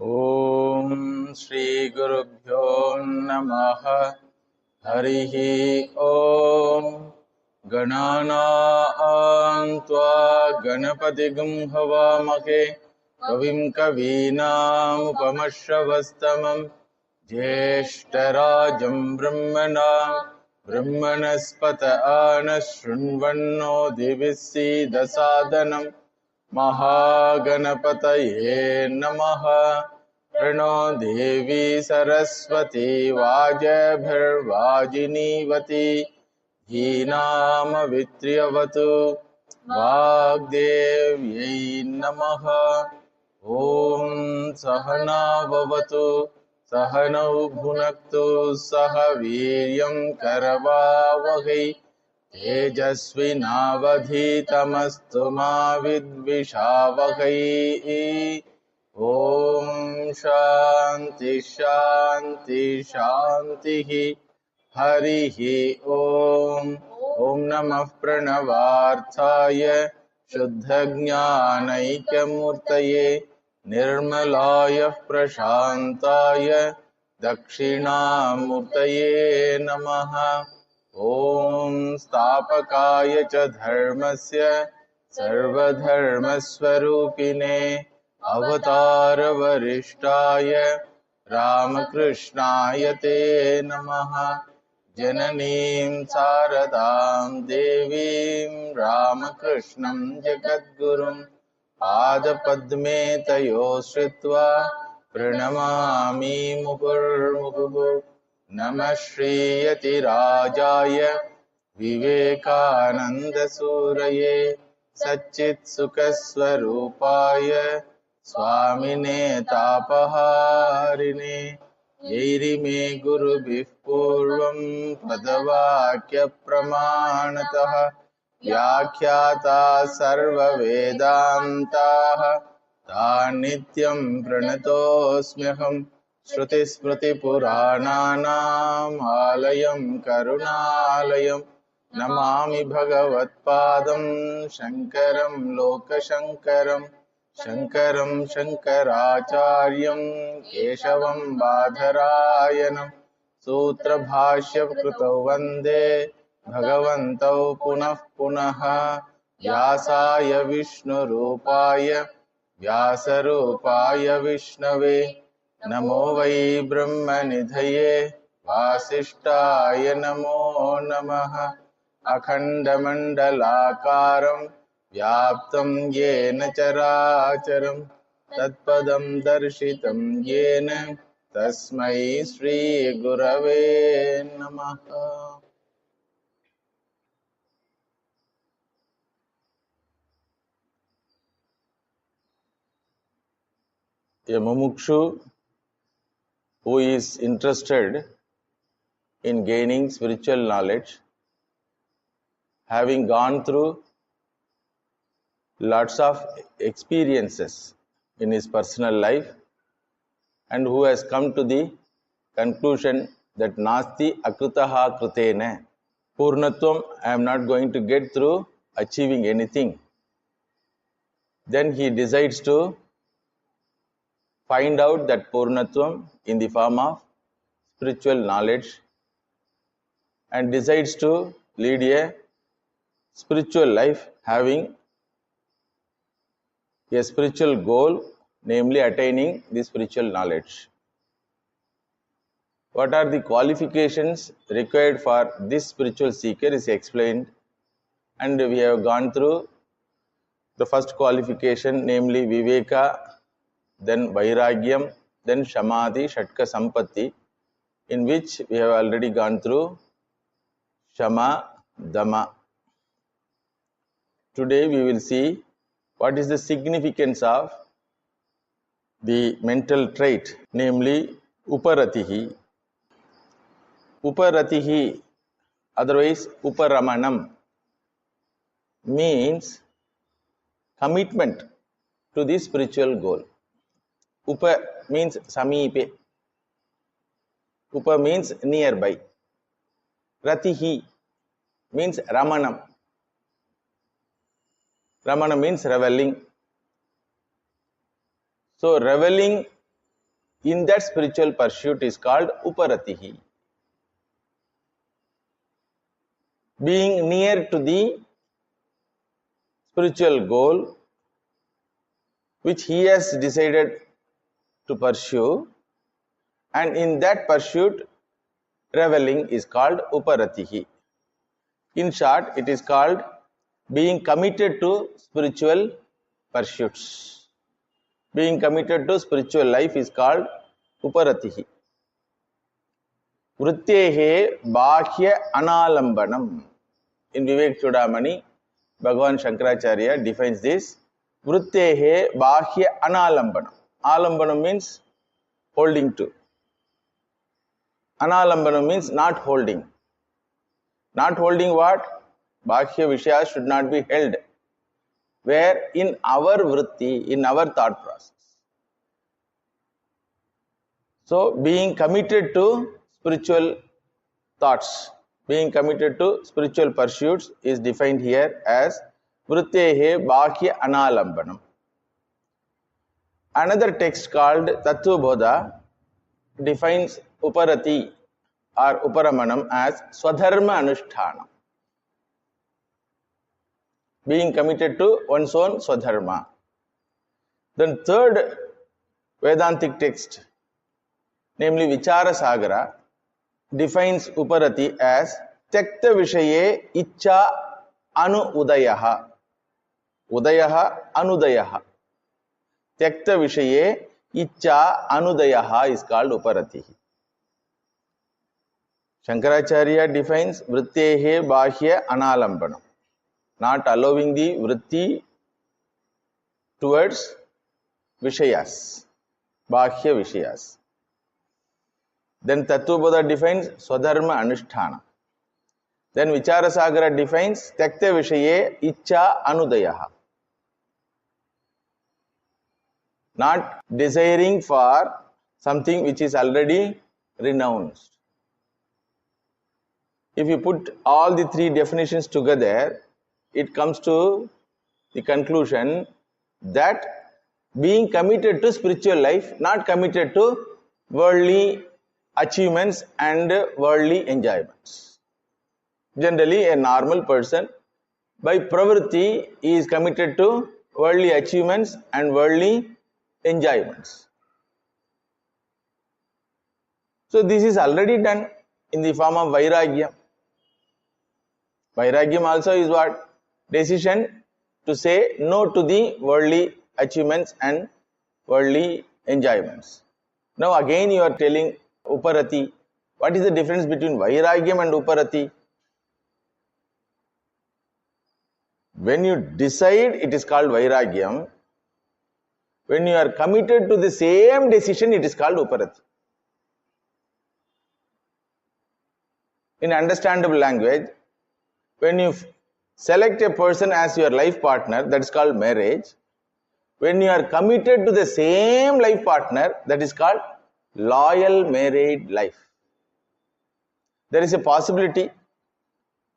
ॐ श्री गुरुभ्यो नमः। हरिः ॐ। गणानां त्वा गणपतिगं हवामहे कविं कवीनामुपमश्रवस्तमं ज्येष्ठराजं ब्रह्मणस्पत आनशृण्वन्नोतिभिः सीदसादनं महागणपतये नमः। प्रणो देवी सरस्वती वाजभिर्वाजिनीवती धीनामवित्र्यवतु वाग्देव्यै नमः। ॐ सहना भवतु सहनौ भुनक्तु सह वीर्यं करवावहै तेजस्विनावधीतमस्तु मा विद्विषावहै। ॐ शान्ति शान्ति शान्तिः। हरिः ॐ। ॐ नमः प्रणवार्थाय शुद्धज्ञानैक्यमूर्तये निर्मलाय प्रशान्ताय दक्षिणामूर्तये नमः। ॐ स्थापकाय च धर्मस्य सर्वधर्मस्वरूपिणे अवतारवरिष्ठाय रामकृष्णाय ते नमः। जननीं शारदां देवीं रामकृष्णं जगद्गुरुं पादपद्मे तयो श्रित्वा प्रणमामि मुहुर्मुहुः। नमः श्रीयतिराजाय विवेकानन्दसूरये सच्चित्सुखस्वरूपाय स्वामिने तापहारिणे यैरिमे गुरुभिः पूर्वं पदवाक्यप्रमाणतः व्याख्याता सर्ववेदान्ताः तान् नित्यं प्रणतोऽस्म्यहम्। श्रुतिस्मृतिपुराणानाम् आलयं करुणालयं नमामि भगवत्पादं शङ्करं लोकशङ्करं। शङ्करं शङ्कराचार्यं केशवं बादरायणं सूत्रभाष्यकृतौ वन्दे भगवन्तौ पुनः पुनः। व्यासाय विष्णुरूपाय व्यासरूपाय विष्णवे नमो वै ब्रह्मनिधये वासिष्ठाय नमो नमः। अखण्डमण्डलाकारं व्याप्तं येन चराचरं तत्पदं दर्शितं येन तस्मै श्रीगुरवे नमः। A mumukshu who is interested in gaining spiritual knowledge, having gone through lots of experiences in his personal life, and who has come to the conclusion that nasti akritaha kritena, purnatvam, I am not going to get through achieving anything, then he decides to find out that purnatvam in the form of spiritual knowledge and decides to lead a spiritual life, having a spiritual goal, namely attaining the spiritual knowledge. What are the qualifications required for this spiritual seeker is explained, and we have gone through the first qualification, namely viveka, then vairagyam, then samadhi, shatka sampatti, in which we have already gone through shama, dama. Today we will see what is the significance of the mental trait, namely uparatihi. Uparatihi, otherwise uparamanam, means commitment to the spiritual goal. Upa means samipe. Upa means nearby. Ratihi means ramanam. Ramana means reveling. So reveling in that spiritual pursuit is called Uparati. Being near to the spiritual goal which he has decided to pursue, and in that pursuit reveling is called Uparati. In short, it is called being committed to spiritual pursuits. Being committed to spiritual life is called Uparati. Vrittehe Bhakya Analambanam. In Vivek Chudamani, Bhagavan Shankaracharya defines this. Vrittehe Bhakya Analambanam. Alambanam means holding to. Analambanam means not holding. Not holding what? Bhakya Vishaya should not be held. Where in our vritti, in our thought process. So, being committed to spiritual thoughts, being committed to spiritual pursuits is defined here as Vrittehe Bhakya Analambanam. Another text called Tattva Bodha defines Uparati or Uparamanam as Swadharma Anushthana. Being committed to one's own Swadharma. Then third Vedantic text, namely Vichara Sagara, defines Uparati as Tyakta Vishaye Icha Anu Udayaha. Udayaha Anudayaha. Tyakta Vishaye Icha Anudayaha is called Uparati. Shankaracharya defines Vrittehe Bhakya Analambanam. Not allowing the vritti towards Vishayas. Bhakya Vishayas. Then Tattvabodha defines Swadharma Anusthana. Then Vicharasagara defines Tyakta Vishaye Icha Anudayaha. Not desiring for something which is already renounced. If you put all the three definitions together, it comes to the conclusion that being committed to spiritual life, not committed to worldly achievements and worldly enjoyments. Generally, a normal person by pravritti is committed to worldly achievements and worldly enjoyments. So this is already done in the form of vairagyam. Vairagyam also is what? Decision to say no to the worldly achievements and worldly enjoyments. Now again you are telling Uparati. What is the difference between Vairagyam and Uparati? When you decide, it is called Vairagyam. When you are committed to the same decision, it is called Uparati. In understandable language, when you select a person as your life partner, that is called marriage. When you are committed to the same life partner, that is called loyal married life. There is a possibility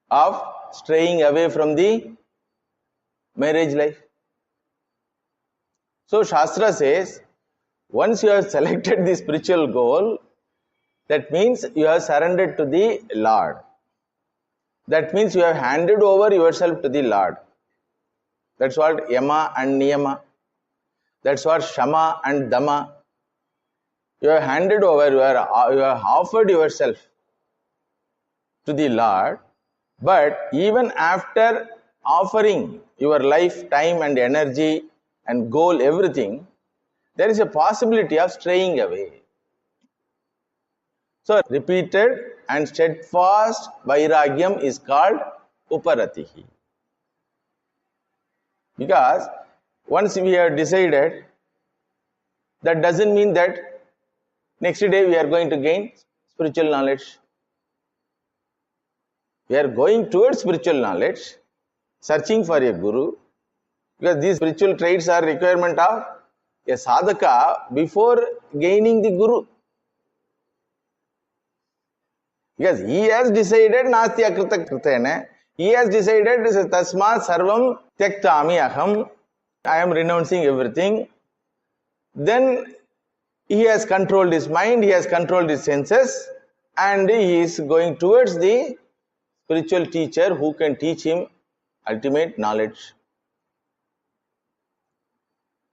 of straying away from the marriage life. So Shastra says, once you have selected the spiritual goal, that means you have surrendered to the Lord. That means you have handed over yourself to the Lord. That's what Yama and Niyama. That's what Shama and Dama. You have handed over, you have offered yourself to the Lord. But even after offering your life, time and energy and goal, everything, there is a possibility of straying away. So repeated and steadfast Vairagyam is called Uparatihi. Because once we have decided, that doesn't mean that next day we are going to gain spiritual knowledge. We are going towards spiritual knowledge, searching for a guru, because these spiritual traits are requirement of a sadhaka before gaining the guru. Because he has decided nasti akrita kritena, he has decided tasmat sarvam tyaktami aham, I am renouncing everything. Then He has controlled his mind, he has controlled his senses, and he is going towards the spiritual teacher who can teach him ultimate knowledge.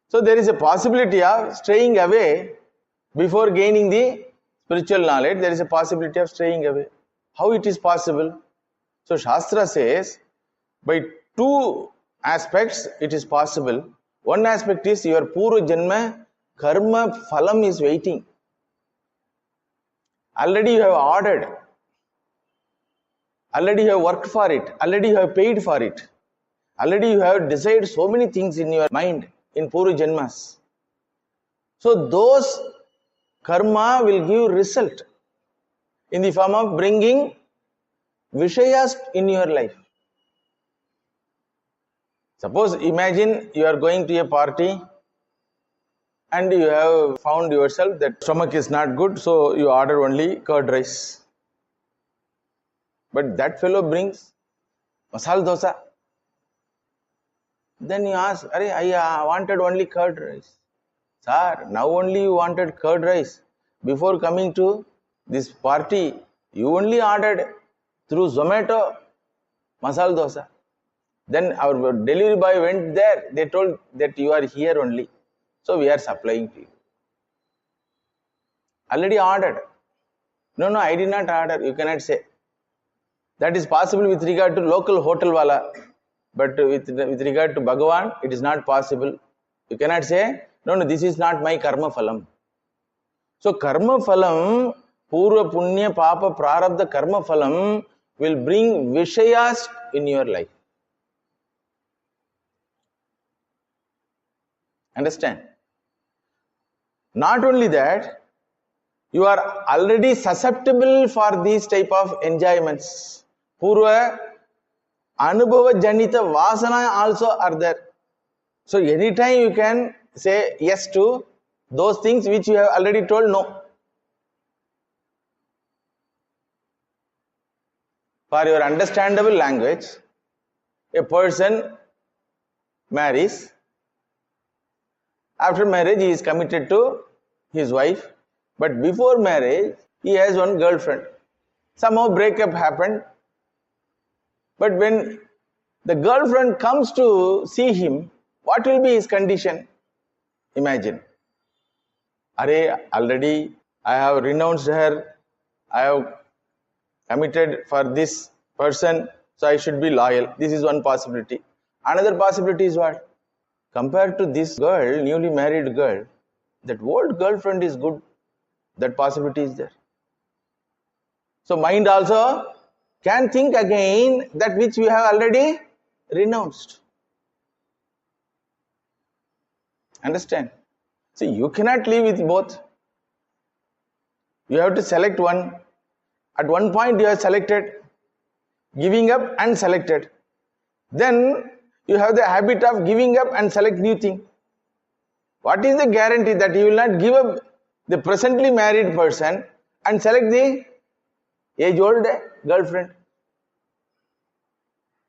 So there is a possibility of straying away before gaining the spiritual knowledge. There is a possibility of straying away. How it is possible? So Shastra says, by two aspects it is possible. One aspect is your Purva Janma Karma Phalam is waiting. Already you have ordered. Already you have worked for it. Already you have paid for it. Already you have decided so many things in your mind in Purva Janmas. So those karma will give result in the form of bringing Vishayas in your life. Suppose, imagine you are going to a party and you have found yourself that stomach is not good, so you order only curd rice. But that fellow brings masala dosa. Then you ask, I wanted only curd rice. Sir, now only you wanted curd rice. Before coming to this party, you only ordered through Zomato masala dosa. Then our delivery boy went there. They told that you are here only. So we are supplying to you. Already ordered. No, I did not order. You cannot say. That is possible with regard to local hotel wala. But with regard to Bhagavan, it is not possible. You cannot say, no, this is not my karma phalam. So karma phalam, purva punya papa prarabdha karma phalam will bring vishayas in your life. Understand? Not only that, you are already susceptible for these type of enjoyments. Purva Anubhava Janita Vasana also are there. So anytime you can say yes to those things which you have already told no. For your understandable language, a person marries. After marriage, he is committed to his wife. But before marriage, he has one girlfriend. Somehow breakup happened. But when the girlfriend comes to see him, what will be his condition? Imagine. Already I have renounced her. I have committed for this person, so I should be loyal. This is one possibility. Another possibility is what? Compared to this girl, newly married girl, that old girlfriend is good. That possibility is there. So mind also can think again that which we have already renounced. Understand? See, you cannot live with both. You have to select one. At one point you have selected, giving up and selected. Then you have the habit of giving up and select new thing. What is the guarantee that you will not give up the presently married person and select the age-old girlfriend?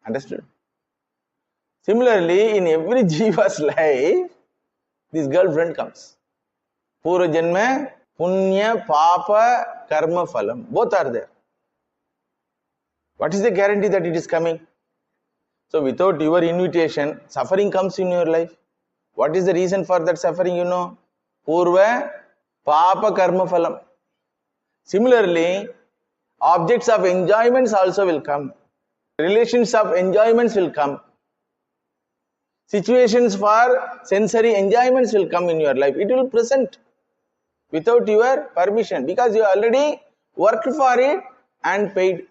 Understood? Similarly, in every jiva's life, this girlfriend comes. Purva janma, punya, papa, karma, phalam. Both are there. What is the guarantee that it is coming? So without your invitation, suffering comes in your life. What is the reason for that suffering? You know, Purva, Papa, Karma, Phalam. Similarly, objects of enjoyments also will come. Relations of enjoyments will come. Situations for sensory enjoyments will come in your life. It will present without your permission because you already worked for it and paid.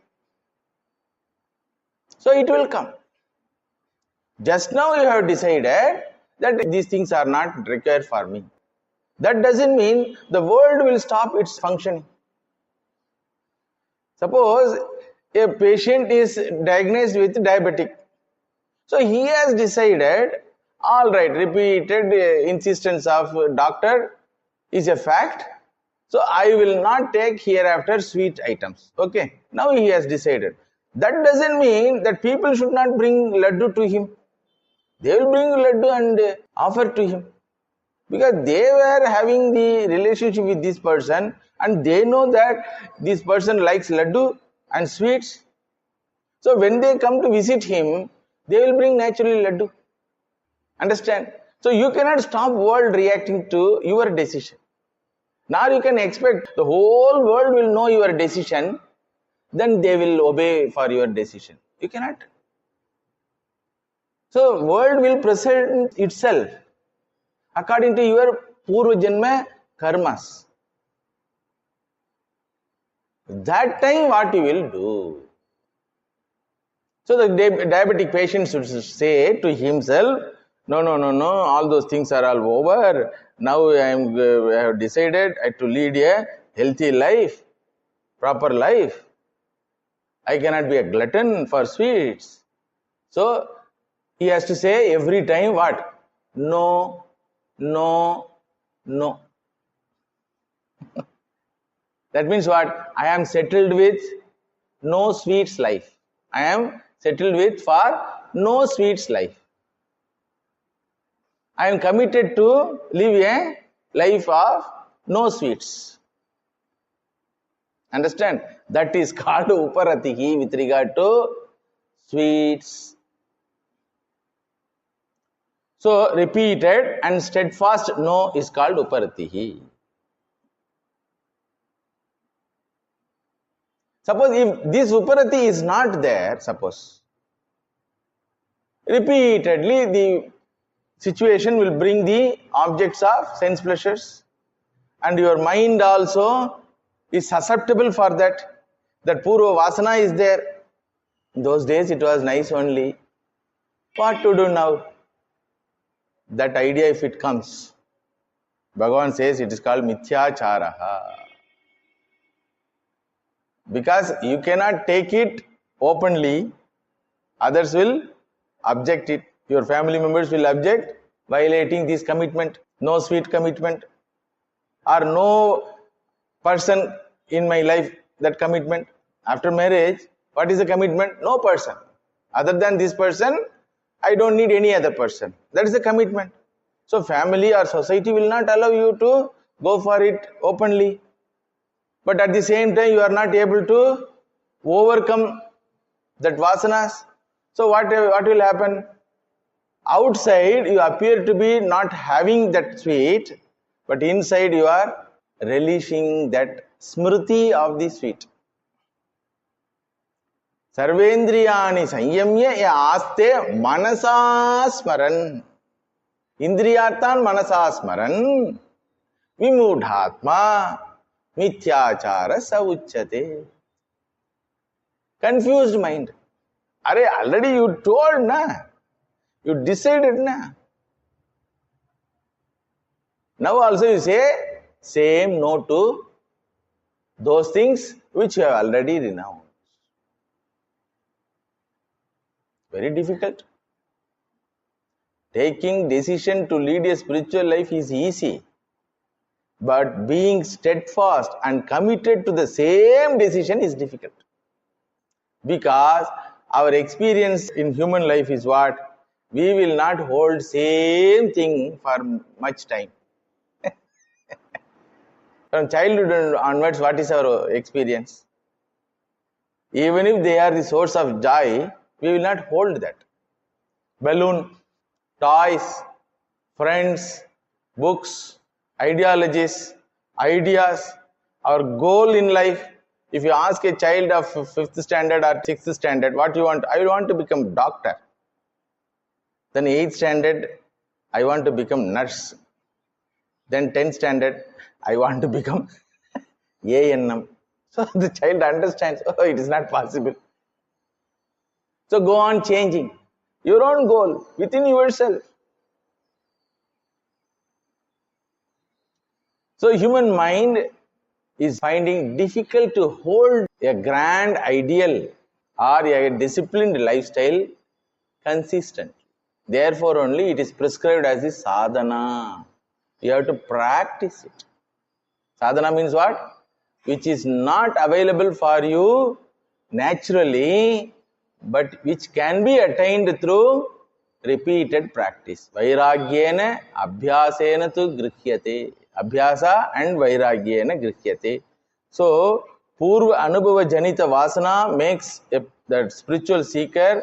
So it will come. Just now you have decided that these things are not required for me. That doesn't mean the world will stop its functioning. Suppose a patient is diagnosed with diabetic. So he has decided, all right, repeated insistence of doctor is a fact. So I will not take hereafter sweet items. Okay. Now he has decided. That doesn't mean that people should not bring laddu to him. They will bring laddu and offer to him. Because they were having the relationship with this person and they know that this person likes laddu and sweets. So when they come to visit him, they will bring naturally laddu. Understand? So you cannot stop world reacting to your decision. Now you can expect the whole world will know your decision, then they will obey for your decision. You cannot. So world will present itself according to your purva janma karmas. That time what you will do? So the diabetic patient should say to himself, no, all those things are all over. Now I have decided to lead a healthy life, proper life. I cannot be a glutton for sweets. So he has to say every time what? No, no, no. That means what? I am settled with no sweets life. I am settled with for no sweets life. I am committed to live a life of no sweets. Understand? That is called Uparati with regard to sweets. So repeated and steadfast no is called Uparati. Suppose if this Uparati is not there, suppose, repeatedly the situation will bring the objects of sense pleasures and your mind also is susceptible for that. That purva vasana is there. In those days it was nice only. What to do now? That idea if it comes, Bhagavan says it is called mithyacharaha. Because you cannot take it openly, others will object it. Your family members will object, violating this commitment, no sweet commitment, or no person in my life, that commitment. After marriage, what is the commitment? No person. Other than this person, I don't need any other person. That is the commitment. So family or society will not allow you to go for it openly. But at the same time, you are not able to overcome that vasanas. So what will happen? Outside, you appear to be not having that sweet, but inside you are relishing that smriti of the sweet. Sarvendriyani sanyamya aste manasa smaran. Indriyarthan manasa smaran. Vimudhatma mithyachara sauchyate. Confused mind. Are already you told na. You decided na. Now also you say same no to those things which you have already renounced. Very difficult. Taking decision to lead a spiritual life is easy. But being steadfast and committed to the same decision is difficult. Because our experience in human life is what? We will not hold same thing for much time. From childhood onwards, what is our experience? Even if they are the source of joy, we will not hold that. Balloon, toys, friends, books, ideologies, ideas, our goal in life. If you ask a child of 5th standard or 6th standard, what you want? I want to become doctor. Then 8th standard, I want to become nurse. Then 10th standard, I want to become A&M. So the child understands, oh, it is not possible. So go on changing your own goal within yourself. So human mind is finding difficult to hold a grand ideal or a disciplined lifestyle consistent. Therefore only it is prescribed as a sadhana. You have to practice it. Sadhana means what? Which is not available for you naturally, but which can be attained through repeated practice. Vairagyena abhyasena tu grihyate. Abhyasa and vairagyena grihyate. So, Purva Anubhava Janita Vasana makes that spiritual seeker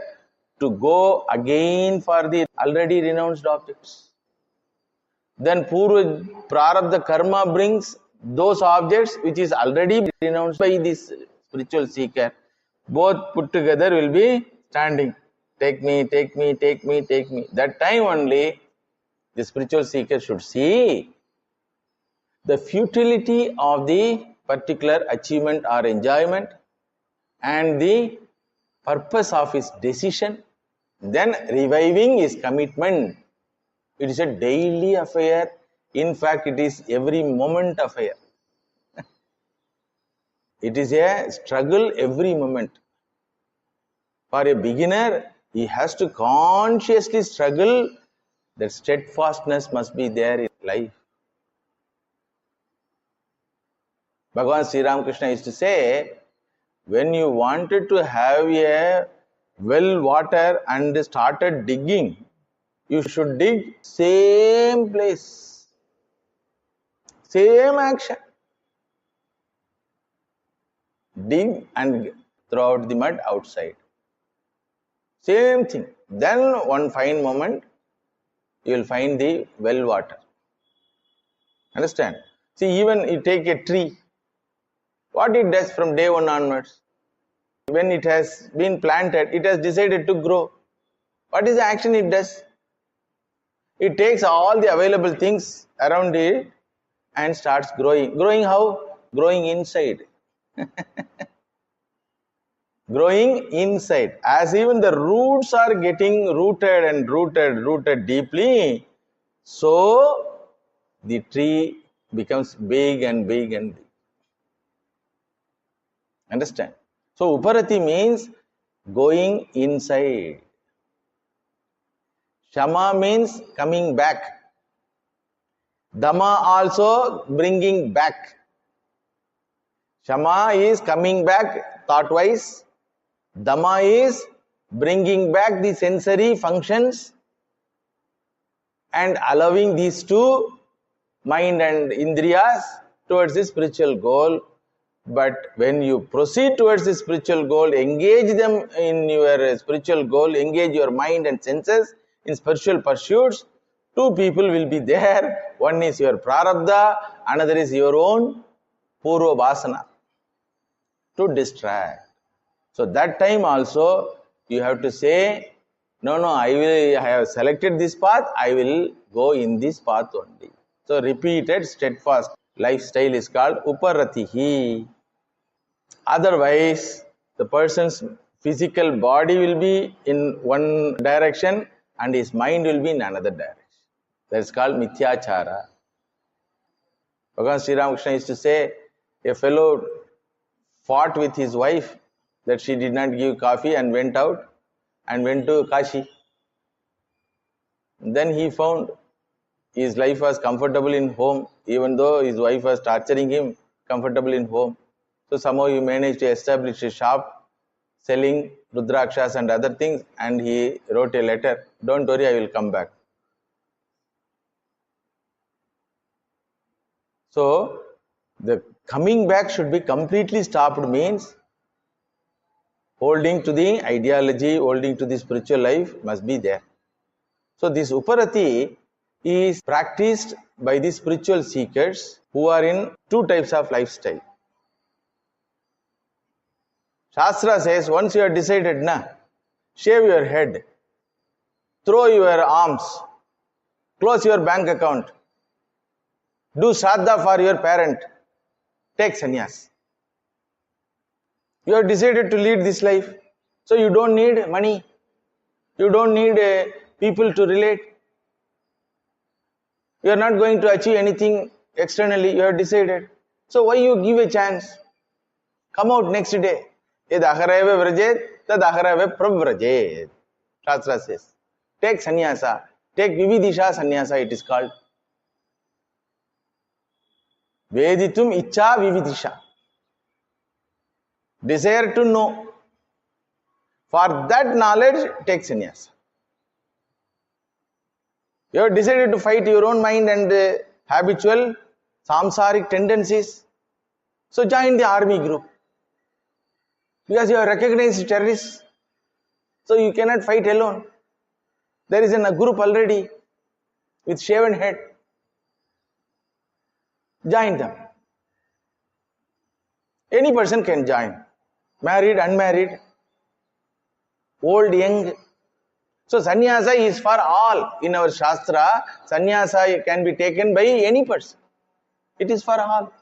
to go again for the already renounced objects. Then Purva Prarabdha Karma brings those objects which is already renounced by this spiritual seeker. Both put together will be standing. Take me, take me, take me, take me. That time only the spiritual seeker should see the futility of the particular achievement or enjoyment and the purpose of his decision. Then reviving his commitment. It is a daily affair. In fact, it is every moment affair. It is a struggle every moment. For a beginner, he has to consciously struggle. That steadfastness must be there in life. Bhagavan Sri Ramakrishna used to say, when you wanted to have a well water and started digging, you should dig same place, same action. Dig and throw out the mud outside. Same thing. Then one fine moment, you will find the well water. Understand? See, even you take a tree, what it does from day one onwards? When it has been planted, it has decided to grow. What is the action it does? It takes all the available things around it and starts growing. Growing how? Growing inside. Growing inside. As even the roots are getting rooted and rooted deeply, so the tree becomes big and big and big. Understand? So Uparati means going inside. Shama means coming back. Dhamma also bringing back. Shama is coming back thought-wise. Dhamma is bringing back the sensory functions and allowing these two, mind and indriyas, towards the spiritual goal. But when you proceed towards the spiritual goal, engage them in your spiritual goal, engage your mind and senses in spiritual pursuits, two people will be there. One is your prarabdha, another is your own purva vasana to distract. So that time also you have to say, no, I have selected this path, I will go in this path only. So repeated steadfast lifestyle is called Uparatihi. Otherwise, the person's physical body will be in one direction and his mind will be in another direction. That is called Mithyachara. Bhagavan Sri Ramakrishna used to say, a fellow fought with his wife that she did not give coffee and went out and went to Kashi. Then he found his life was comfortable in home, even though his wife was torturing him, comfortable in home. So somehow he managed to establish a shop selling Rudrakshas and other things, and he wrote a letter, don't worry, I will come back. So the coming back should be completely stopped, means holding to the ideology, holding to the spiritual life must be there. So this Uparati is practiced by the spiritual seekers who are in two types of lifestyle. Shastra says, once you have decided, shave your head, throw your arms, close your bank account, do shraddha for your parent, take sannyas. You have decided to lead this life. So you don't need money. You don't need people to relate. You are not going to achieve anything externally. You have decided. So why you give a chance? Come out next day. Yad aharave vrajet, tad aharave pravrajet. Shastra says. Take sannyasa. Take vividisha sannyasa, it is called. Veditum icha vividisha. Desire to know. For that knowledge, take sannyasa. You have decided to fight your own mind and habitual samsaric tendencies. So join the army group. Because you have recognized terrorists. So you cannot fight alone. There is a group already with shaven head. Join them. Any person can join. Married, unmarried, old, young. So sannyasa is for all. In our Shastra, sannyasa can be taken by any person. It is for all.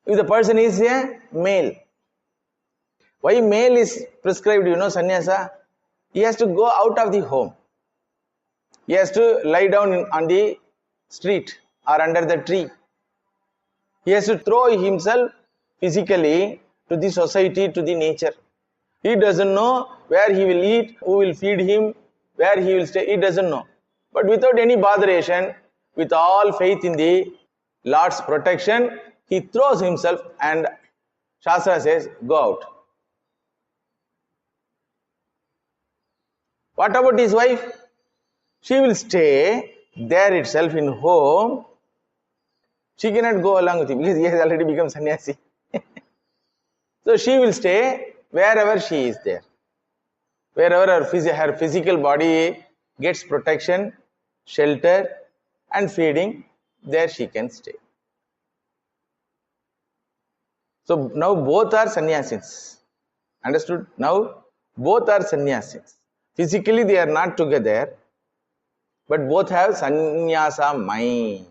If the person is a male. Why male is prescribed, sannyasa? He has to go out of the home. He has to lie down on the street or under the tree. He has to throw himself physically to the society, to the nature. He doesn't know where he will eat, who will feed him, where he will stay. He doesn't know. But without any botheration, with all faith in the Lord's protection, he throws himself and Shastra says, go out. What about his wife? She will stay there itself in home. She cannot go along with him because he has already become sannyasi. So she will stay wherever she is there. Wherever her physical body gets protection, shelter and feeding, there she can stay. So now both are sannyasis. Understood? Now both are sannyasis. Physically they are not together, but both have sannyasa mind.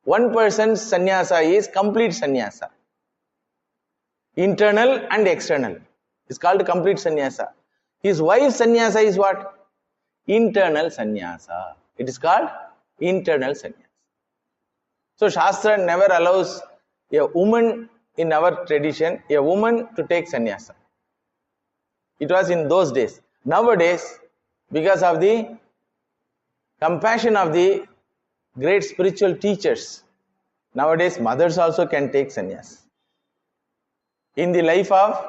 One person's sannyasa is complete sannyasa. Internal and external. It's called complete sannyasa. His wife's sannyasa is what? Internal sannyasa. It is called internal sannyasa. So Shastra never allows a woman, in our tradition, a woman to take sannyasa. It was in those days. Nowadays, because of the compassion of the great spiritual teachers, nowadays mothers also can take sannyas. In the life of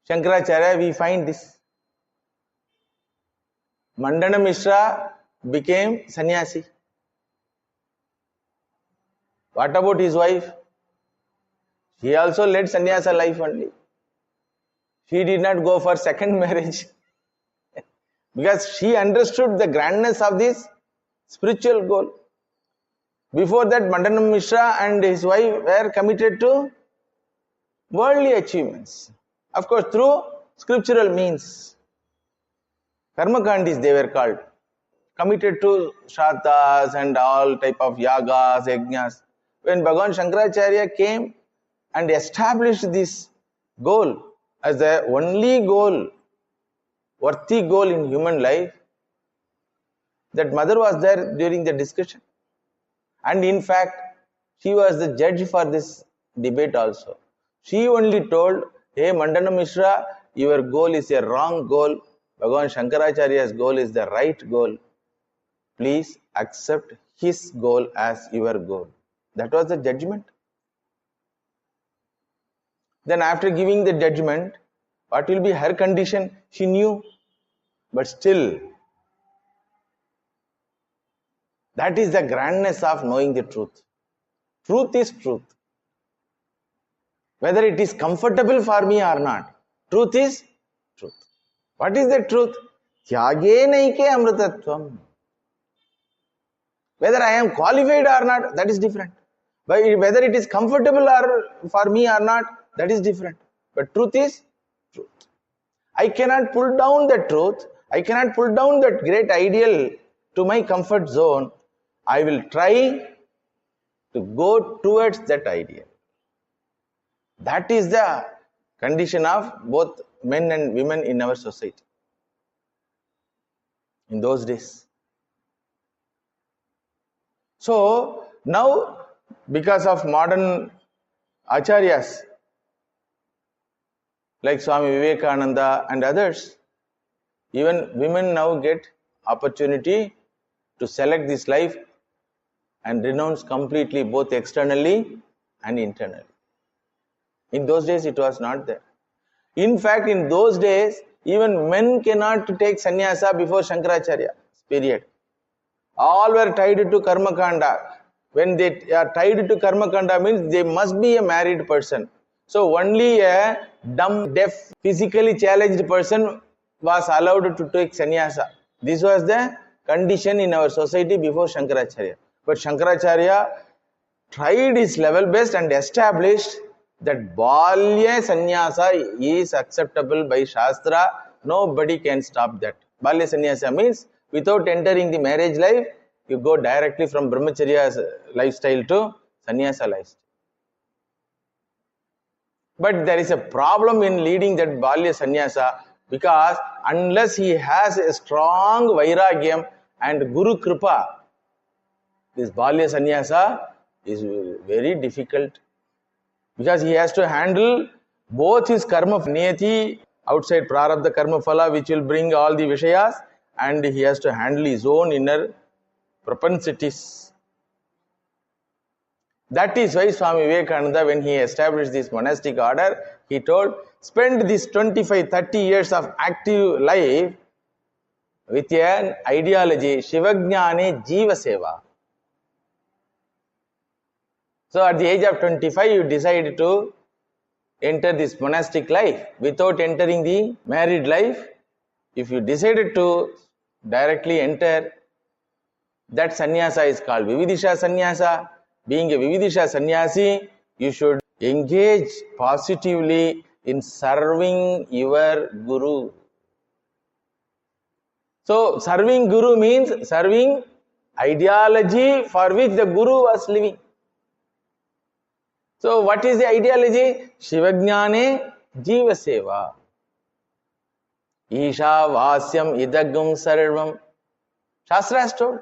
Shankaracharya, we find this. Mandana Mishra became sannyasi. What about his wife? He also led sannyasa life only. She did not go for second marriage because she understood the grandness of this spiritual goal. Before that, Mandana Mishra and his wife were committed to worldly achievements. Of course, through scriptural means. Karmakandis they were called. Committed to shraddhas and all type of yagas, yajnas. When Bhagavan Shankaracharya came and established this goal as the only goal, worthy goal in human life, that mother was there during the discussion. And in fact, she was the judge for this debate also. She only told, hey Mandana Mishra, your goal is a wrong goal. Bhagavan Shankaracharya's goal is the right goal. Please accept his goal as your goal. That was the judgment. Then after giving the judgment, what will be her condition? She knew. But still, that is the grandness of knowing the truth. Truth is truth. Whether it is comfortable for me or not, truth is truth. What is the truth? Tyage naike amritatvam. Whether I am qualified or not, that is different. But whether it is comfortable or for me or not, that is different. But truth is truth. I cannot pull down the truth. I cannot pull down that great ideal to my comfort zone. I will try to go towards that ideal. That is the condition of both men and women in our society in those days. So now, because of modern acharyas like Swami Vivekananda and others, even women now get opportunity to select this life and renounce completely, both externally and internally. In those days, it was not there. In fact, in those days, even men cannot take sannyasa before Shankaracharya period. All were tied to karma kanda. When they are tied to karma kanda means they must be a married person. So only a dumb, deaf, physically challenged person was allowed to take sannyasa. This was the condition in our society before Shankaracharya. But Shankaracharya tried his level best and established that Balya Sannyasa is acceptable by Shastra. Nobody can stop that. Balya Sannyasa means without entering the marriage life, you go directly from Brahmacharya lifestyle to Sannyasa lifestyle. But there is a problem in leading that Balya Sannyasa, because unless he has a strong Vairagyam and Guru Kripa, this Balya Sannyasa is very difficult, because he has to handle both his karma niyati, outside prarabdha karma phala, which will bring all the vishayas, and he has to handle his own inner propensities. That is why Swami Vivekananda, when he established this monastic order, he told, spend this 25-30 years of active life with an ideology, Shivajnane Jiva Seva. So at the age of 25, you decide to enter this monastic life without entering the married life. If you decided to directly enter, that sannyasa is called Vividisha Sannyasa. Being a Vividisha Sannyasi, you should engage positively in serving your Guru. So serving Guru means serving ideology for which the Guru was living. So what is the ideology? Shivajnane Jiva Seva. Isha Vasyam Idagum Sarvam. Shastra has told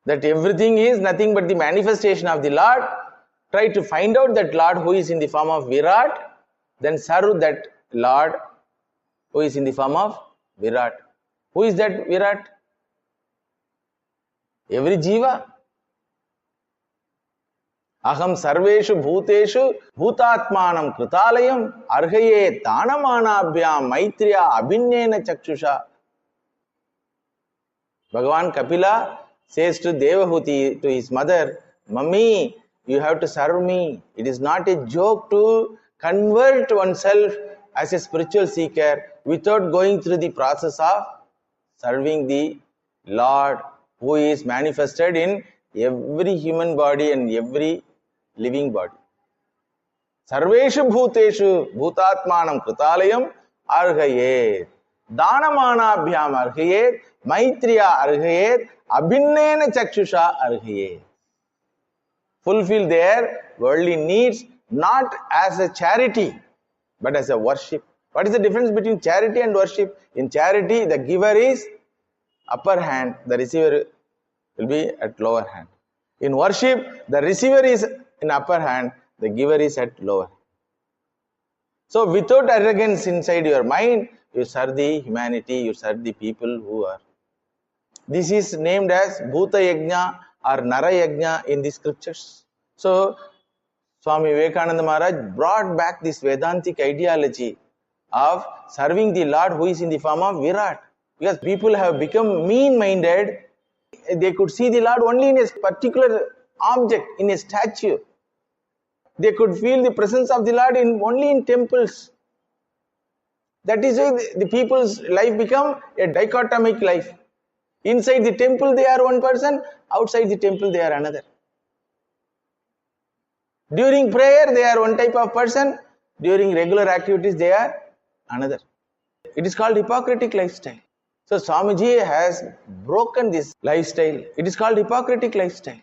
that everything is nothing but the manifestation of the Lord. Try to find out that Lord who is in the form of Virat, then serve that Lord who is in the form of Virat. Who is that Virat? Every Jiva. Aham sarveshu bhuteshu bhutatmanam kritalayam arhaye tanamanabhyam maitriya abhinnena chakshusha. Bhagavan Kapila says to Devahuti, to his mother, Mummy, you have to serve me. It is not a joke to convert oneself as a spiritual seeker without going through the process of serving the Lord who is manifested in every human body and every living body. Sarveshu bhuteshu bhutatmanam kritalayam arhayet. Danamanabhyam arhayet. Maitriya arhayet. Abhinnena chakshusha arhayet. Fulfill their worldly needs not as a charity but as a worship. What is the difference between charity and worship? In charity, the giver is upper hand, the receiver will be at lower hand. In worship, the receiver is in upper hand, the giver is at lower. So without arrogance inside your mind, you serve the humanity, you serve the people who are. This is named as Bhuta Yajna or Nara Yajna in the scriptures. So Swami Vivekananda Maharaj brought back this Vedantic ideology of serving the Lord who is in the form of Virat. Because people have become mean-minded, they could see the Lord only in a particular object, in a statue. They could feel the presence of the Lord only in temples. That is why the people's life become a dichotomic life. Inside the temple they are one person, outside the temple they are another. During prayer they are one type of person, during regular activities they are another. It is called hypocritic lifestyle. So Swamiji has broken this lifestyle. It is called hypocritic lifestyle.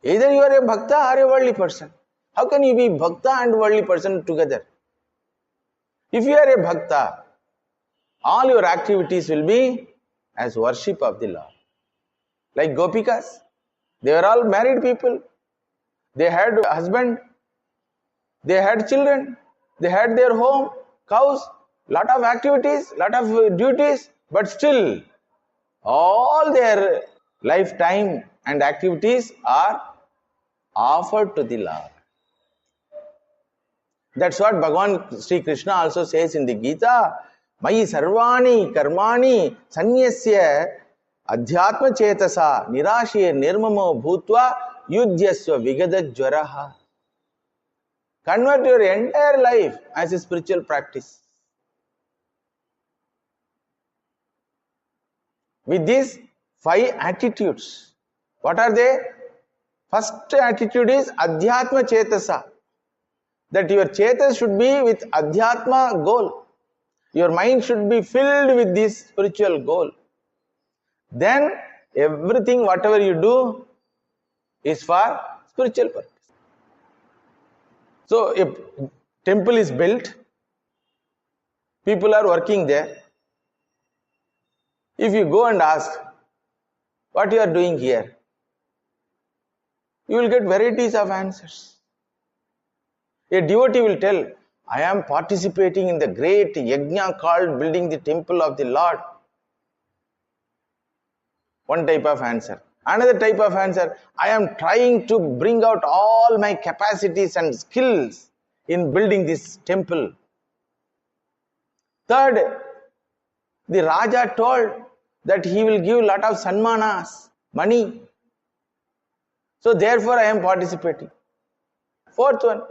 Either you are a bhakta or a worldly person. How can you be bhakta and worldly person together? If you are a bhakta, all your activities will be as worship of the Lord. Like Gopikas, they were all married people. They had a husband, they had children, they had their home, cows, lot of activities, lot of duties, but still all their lifetime and activities are offered to the Lord. That's what Bhagavan Sri Krishna also says in the Gita. Mayi sarvani karmani sanyasya adhyatma chetasa nirashye nirmamo bhutva yudhyasva vigada jwaraha. Convert your entire life as a spiritual practice. With these 5 attitudes. What are they? First attitude is adhyatma chetasa. That your chetas should be with adhyatma goal. Your mind should be filled with this spiritual goal. Then everything, whatever you do, is for spiritual purpose. So if temple is built, people are working there. If you go and ask, what you are doing here? You will get varieties of answers. A devotee will tell, I am participating in the great yajna called building the temple of the Lord. One type of answer. Another type of answer, I am trying to bring out all my capacities and skills in building this temple. Third, the Raja told that he will give a lot of sanmanas, money. So therefore I am participating. Fourth one,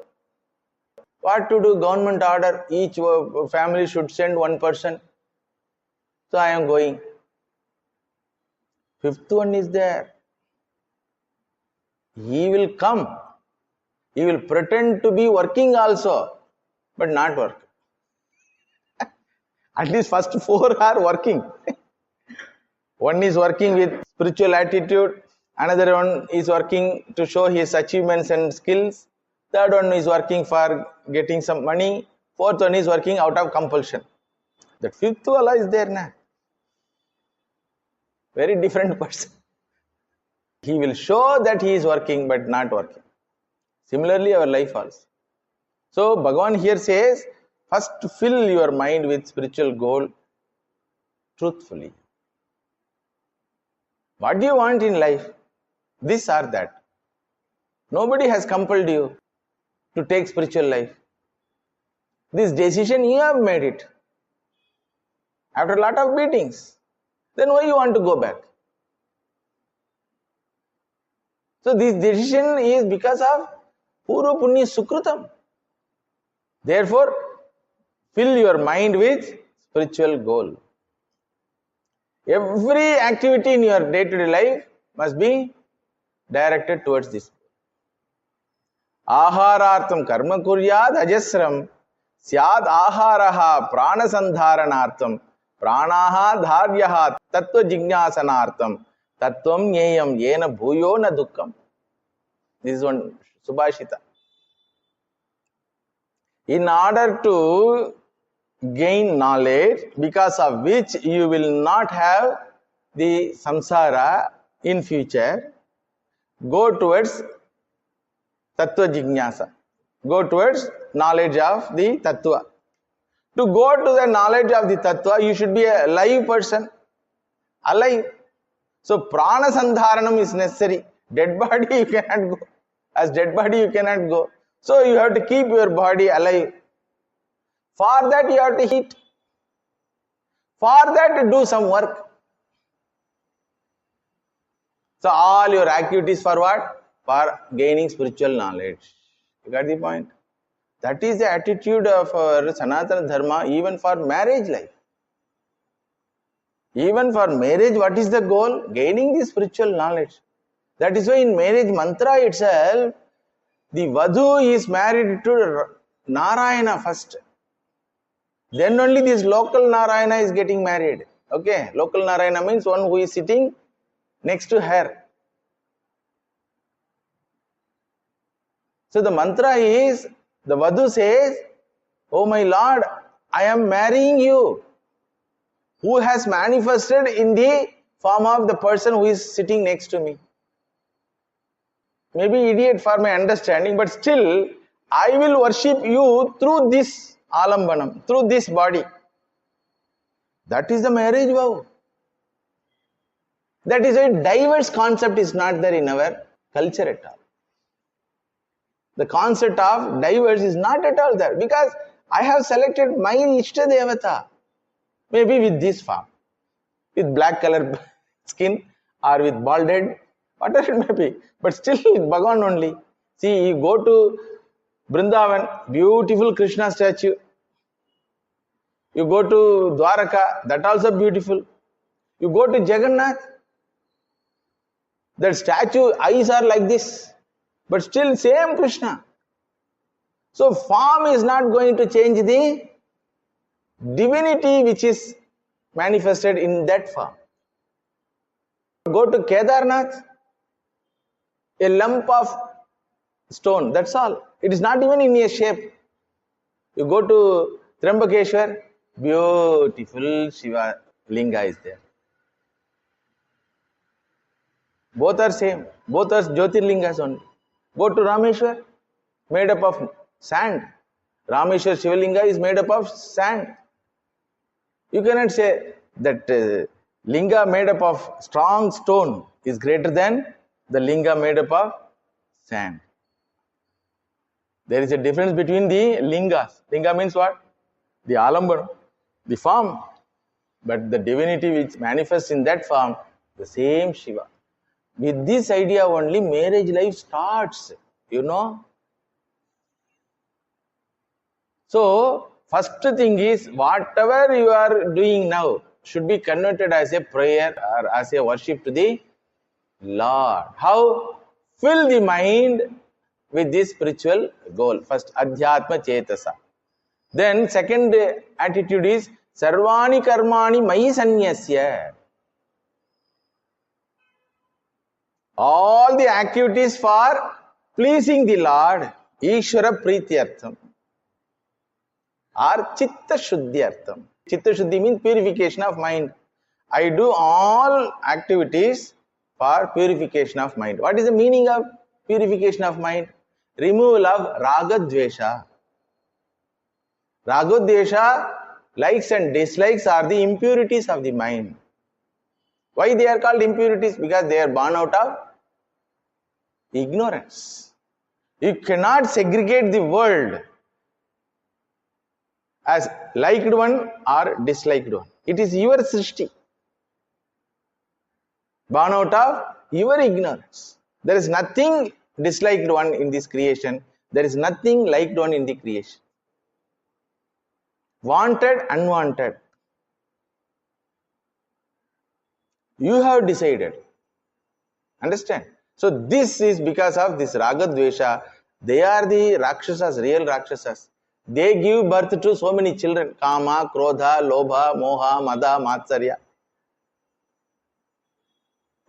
what to do? Government order, each family should send one person. So I am going. Fifth one is there. He will come. He will pretend to be working also, but not work. At least first 4 are working. One is working with spiritual attitude. Another one is working to show his achievements and skills. Third one is working for getting some money. Fourth one is working out of compulsion. That fifth wala is there now. Very different person. He will show that he is working but not working. Similarly, our life also. So Bhagavan here says, first fill your mind with spiritual goal truthfully. What do you want in life? This or that. Nobody has compelled you to take spiritual life. This decision you have made it. After a lot of beatings. Then why you want to go back? So this decision is because of Purva Punya Sukrutam. Therefore, fill your mind with spiritual goal. Every activity in your day-to-day life must be directed towards this. Aharartham karma kuryad ajasram syad aharaha pranasandharanartham pranaha dharyaha tattva jignasanartham tattvam nyeyam yena bhuyo na dukkam. This is one Subhashita. In order to gain knowledge, because of which you will not have the samsara in future, go towards tattva jignasa. Go towards knowledge of the tattva. To go to the knowledge of the tattva, you should be a live person. Alive. So prana sandharanam is necessary. Dead body you cannot go. As dead body you cannot go. So you have to keep your body alive. For that you have to eat. For that do some work. So all your activities for what? For gaining spiritual knowledge. You got the point? That is the attitude of our Sanatana Dharma even for marriage life. Even for marriage, what is the goal? Gaining the spiritual knowledge. That is why in marriage mantra itself, the Vadhu is married to Narayana first. Then only this local Narayana is getting married. Okay, local Narayana means one who is sitting next to her. So the mantra is, the Vadhu says, oh my Lord, I am marrying you, who has manifested in the form of the person who is sitting next to me. Maybe idiot for my understanding, but still I will worship you through this alambanam, through this body. That is the marriage vow. That is why diverse concept is not there in our culture at all. The concept of diverse is not at all there, because I have selected my Ishta Devata, maybe with this form, with black color skin or with bald head, whatever it may be, but still with Bhagavan only. See, you go to Vrindavan, beautiful Krishna statue. You go to Dwaraka, that also beautiful. You go to Jagannath, that statue eyes are like this, but still same Krishna. So form is not going to change the divinity which is manifested in that form. Go to Kedarnath, a lump of stone, that's all. It is not even in a shape. You go to Trimbakeshwar, beautiful Shiva Linga is there. Both are same. Both are Jyotirlingas only. Go to Rameshwar, made up of sand. Rameshwar Shivalinga is made up of sand. You cannot say that linga made up of strong stone is greater than the linga made up of sand. There is a difference between the lingas. Linga means what? The alambana, the form. But the divinity which manifests in that form, the same Shiva. With this idea only marriage life starts, you know. So, first thing is, whatever you are doing now should be converted as a prayer or as a worship to the Lord. How? Fill the mind with this spiritual goal. First, Adhyatma Chetasa. Then, second attitude is, Sarvani Karmani Mayi Sanyasya. All the activities for pleasing the Lord, Ishvara Prityartham, or Chitta Shuddhyartham. Chitta Shuddhi means purification of mind. I do all activities for purification of mind. What is the meaning of purification of mind? Removal of Raga Dvesha. Raga Dvesha, likes and dislikes are the impurities of the mind. Why they are called impurities? Because they are born out of ignorance. You cannot segregate the world as liked one or disliked one. It is your srishti, born out of your ignorance. There is nothing disliked one in this creation. There is nothing liked one in the creation. Wanted, unwanted. You have decided. Understand? So this is because of this Raga Dvesha. They are the Rakshasas, real Rakshasas. They give birth to so many children. Kama, Krodha, Lobha, Moha, Mada, Matsarya.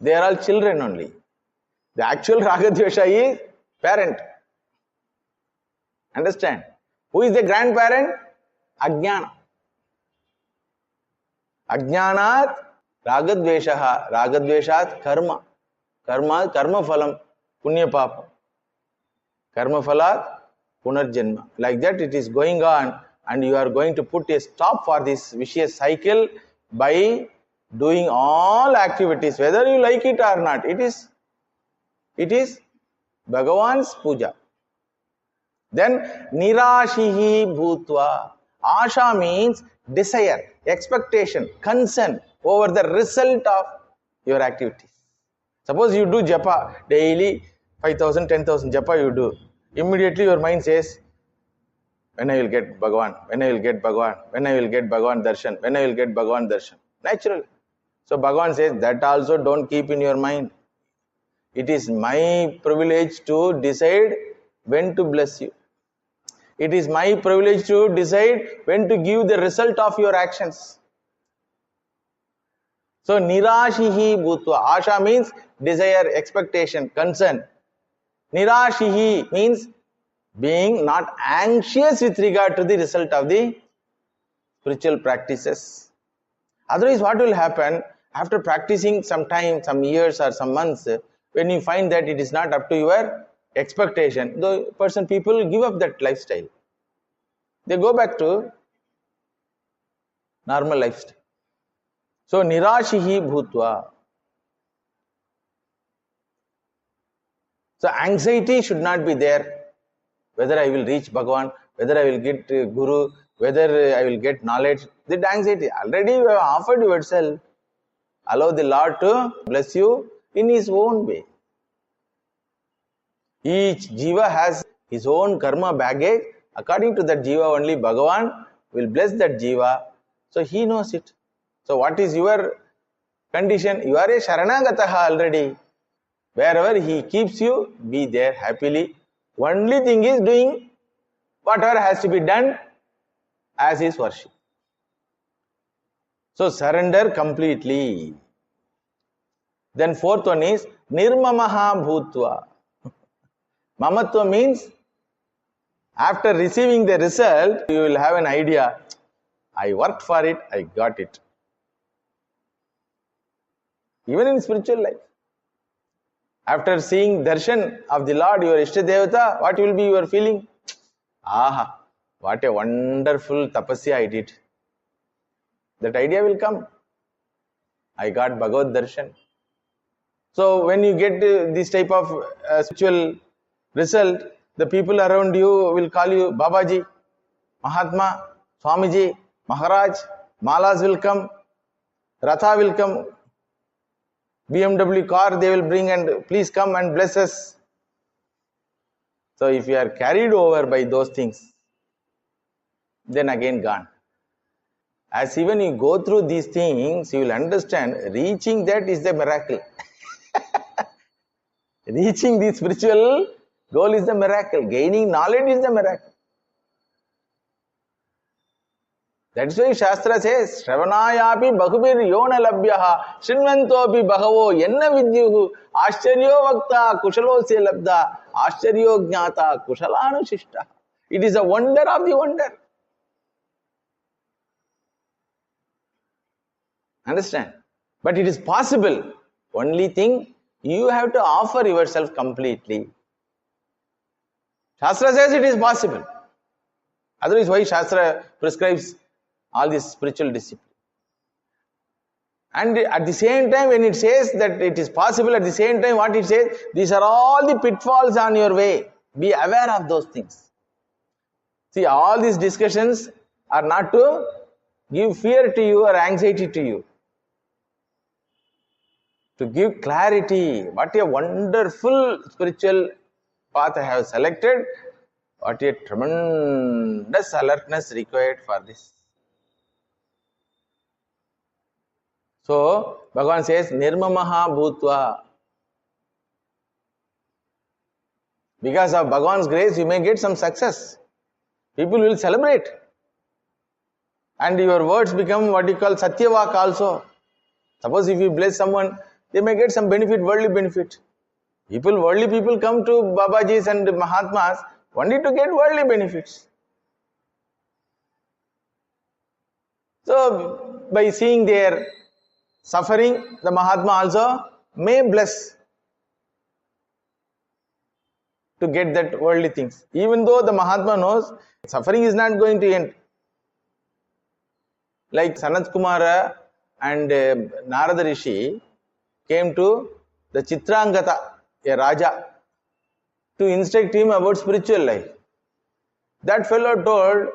They are all children only. The actual Raga Dvesha is parent. Understand? Who is the grandparent? Ajnana. Ajnanat Raga Dveshaha. Raga Dveshat karma. Karma, karma phalam, punya papa. Karma phalat, punarjanma. Like that it is going on, and you are going to put a stop for this vicious cycle by doing all activities, whether you like it or not. It is Bhagavan's puja. Then nirashihi bhutva. Asha means desire, expectation, concern over the result of your activities. Suppose you do japa daily, 5,000, 10,000 japa you do. Immediately your mind says, when I will get Bhagavan, when I will get Bhagavan, when I will get Bhagavan darshan, when I will get Bhagavan darshan. Natural. So Bhagavan says, that also don't keep in your mind. It is my privilege to decide when to bless you. It is my privilege to decide when to give the result of your actions. So nirashihi bhutva. Asha means desire, expectation, concern. Nirashihi means being not anxious with regard to the result of the spiritual practices. Otherwise, what will happen after practicing some time, some years or some months, when you find that it is not up to your expectation, people give up that lifestyle. They go back to normal lifestyle. So nirashihi bhutva. So anxiety should not be there. whether I will reach Bhagavan, whether I will get Guru, whether I will get knowledge. That anxiety, already you have offered yourself. Allow the Lord to bless you in His own way. Each jiva has his own karma baggage. According to that jiva, only Bhagavan will bless that jiva. So he knows it. So what is your condition? You are a Sharanagataha already. Wherever he keeps you, be there happily. Only thing is doing whatever has to be done as his worship. So surrender completely. Then fourth one is Nirmamaha Bhutva. Mamatva means after receiving the result, you will have an idea. I worked for it, I got it. Even in spiritual life. After seeing darshan of the Lord, your Ishta Devata, what will be your feeling? Aha, what a wonderful tapasya I did. That idea will come. I got Bhagavad darshan. So when you get this type of spiritual result, the people around you will call you Babaji, Mahatma, Swamiji, Maharaj, Malas will come, Ratha will come, BMW car they will bring and please come and bless us. So if you are carried over by those things, then again gone. As even you go through these things, you will understand reaching that is the miracle. Reaching the spiritual goal is the miracle. Gaining knowledge is the miracle. That's why Shastra says, Shravanayapi bahubir yona labhyaha shrinvantopi bahavo yenna vidyuhu ascharyo vakta kushalo se labda ascharyo jnata kushalanu shishta. It is a wonder of the wonder. Understand? But it is possible. Only thing, you have to offer yourself completely. Shastra says it is possible. Otherwise, why Shastra prescribes all this spiritual discipline? And at the same time, when it says that it is possible, at the same time, what it says, these are all the pitfalls on your way. Be aware of those things. See, all these discussions are not to give fear to you or anxiety to you. To give clarity. What a wonderful spiritual path I have selected. What a tremendous alertness required for this. So, Bhagavan says, Nirmamaha Bhutva. Because of Bhagavan's grace, you may get some success. People will celebrate. And your words become what you call Satyavak also. Suppose if you bless someone, they may get some benefit, worldly benefit. Worldly people come to Babajis and Mahatmas only to get worldly benefits. So, by seeing their suffering, the Mahatma also may bless to get that worldly things. Even though the Mahatma knows suffering is not going to end. Like Sanat Kumara and Narada Rishi came to the Chitrangata, a Raja, to instruct him about spiritual life. That fellow told,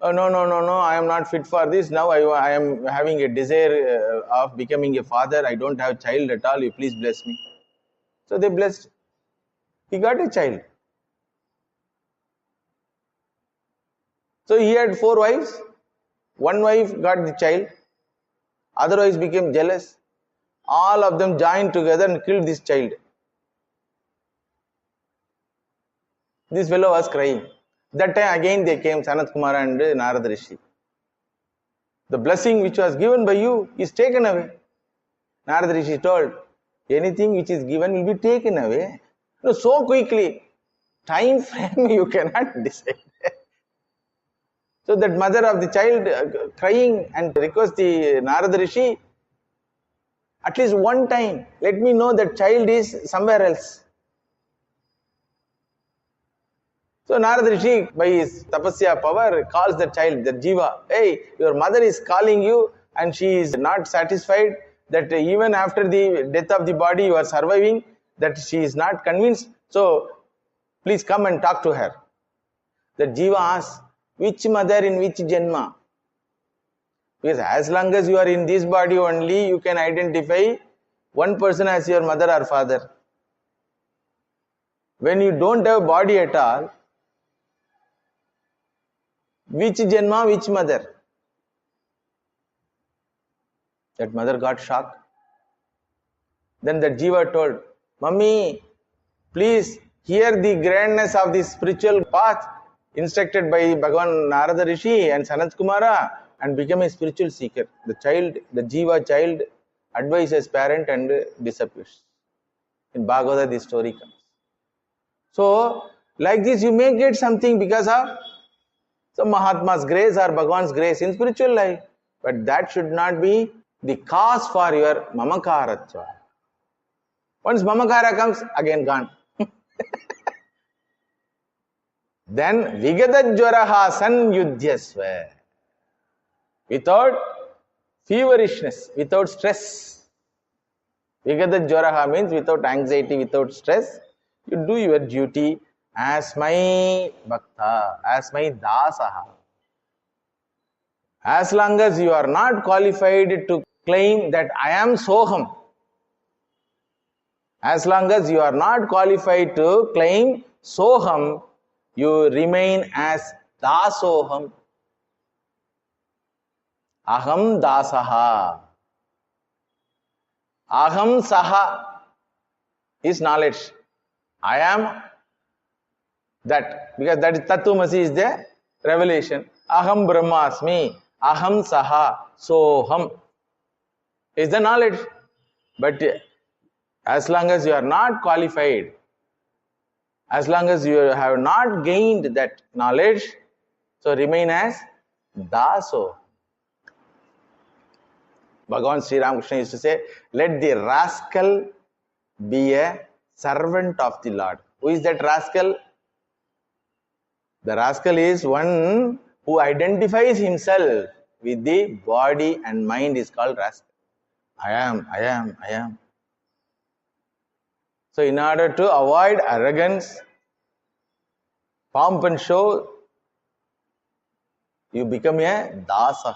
oh, no, I am not fit for this. Now I am having a desire of becoming a father. I don't have a child at all. You please bless me. So they blessed. He got a child. So he had 4 wives. One wife got the child. Other wives became jealous. All of them joined together and killed this child. This fellow was crying. That time again they came, Sanat Kumara and Narada Rishi. The blessing which was given by you is taken away. Narada Rishi told, anything which is given will be taken away. No, so quickly. Time frame you cannot decide. So that mother of the child crying and requests the Narada Rishi, at least one time, let me know that child is somewhere else. So Narada Rishi, by his tapasya power, calls the child, the jiva, hey, your mother is calling you and she is not satisfied that even after the death of the body you are surviving, that she is not convinced. So please come and talk to her. The Jiva asks, which mother in which Janma? Because as long as you are in this body only, you can identify one person as your mother or father. When you don't have body at all, which Janma, which mother? That mother got shocked. Then that Jiva told, Mummy, please hear the grandness of this spiritual path instructed by Bhagavan Narada Rishi and Sanat Kumara and become a spiritual seeker. The Jiva child advises parent and disappears. In Bhagavata this story comes. So, like this you may get something because of some Mahatma's grace or Bhagavan's grace in spiritual life. But that should not be the cause for your mamakaratva. Once mamakara comes, again gone. Then vigadajvaraha sanyudhyasva. Without feverishness, without stress. Vigadajvaraha means without anxiety, without stress. You do your duty as my bhakta, as my dasaha. As long as you are not qualified to claim that I am Soham, as long as you are not qualified to claim Soham, you remain as Dasoham. Aham Dasaha. Aham Saha is knowledge. I am that. Because that is Tattvamasi is the revelation. Aham Brahmasmi. Aham Saha. Soham is the knowledge. But as long as you are not qualified, as long as you have not gained that knowledge, so remain as Daso. Bhagavan Sri Ramakrishna used to say, let the rascal be a servant of the Lord. Who is that rascal? The rascal is one who identifies himself with the body and mind is called rascal. I am. So in order to avoid arrogance, pomp and show, you become a dasa.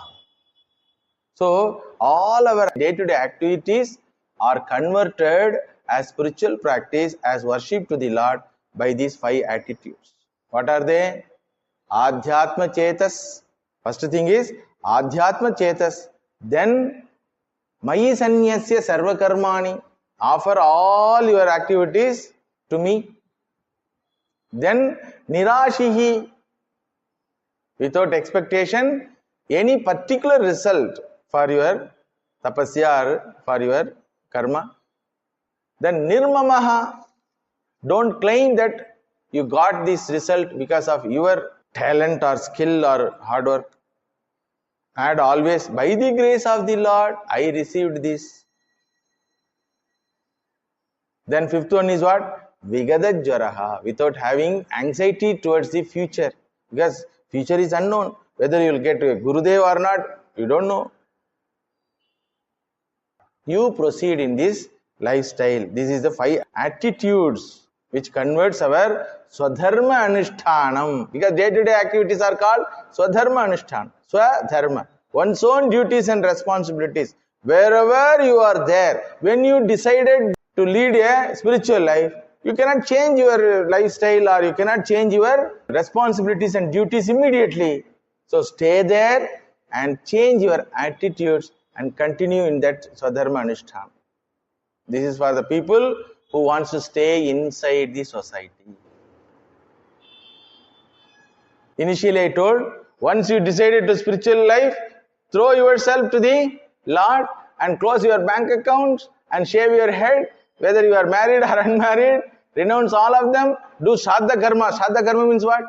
So all our day-to-day activities are converted as spiritual practice, as worship to the Lord by these 5 attitudes. What are they? Adhyatma Chetas. First thing is Adhyatma Chetas. Then Mayi Sanyasya Sarva Karmani. Offer all your activities to me. Then Nirashihi. Without expectation, any particular result for your tapasya or for your karma. Then Nirmamaha. Don't claim that you got this result because of your talent or skill or hard work. And always, by the grace of the Lord, I received this. Then 5th one is what? Vigadajvaraha. Without having anxiety towards the future. Because future is unknown. Whether you will get a Gurudev or not, you don't know. You proceed in this lifestyle. This is the 5 attitudes which converts our Swadharma Anushtanam. Because day-to-day activities are called Swadharma Anushtanam. Swadharma. One's own duties and responsibilities. Wherever you are there, when you decided to lead a spiritual life, you cannot change your lifestyle or you cannot change your responsibilities and duties immediately. So stay there and change your attitudes and continue in that Swadharma Anushtanam. This is for the people who wants to stay inside the society. Initially I told, once you decided to spiritual life, throw yourself to the Lord and close your bank accounts and shave your head, whether you are married or unmarried, renounce all of them, do Shraddha Karma. Shraddha Karma means what?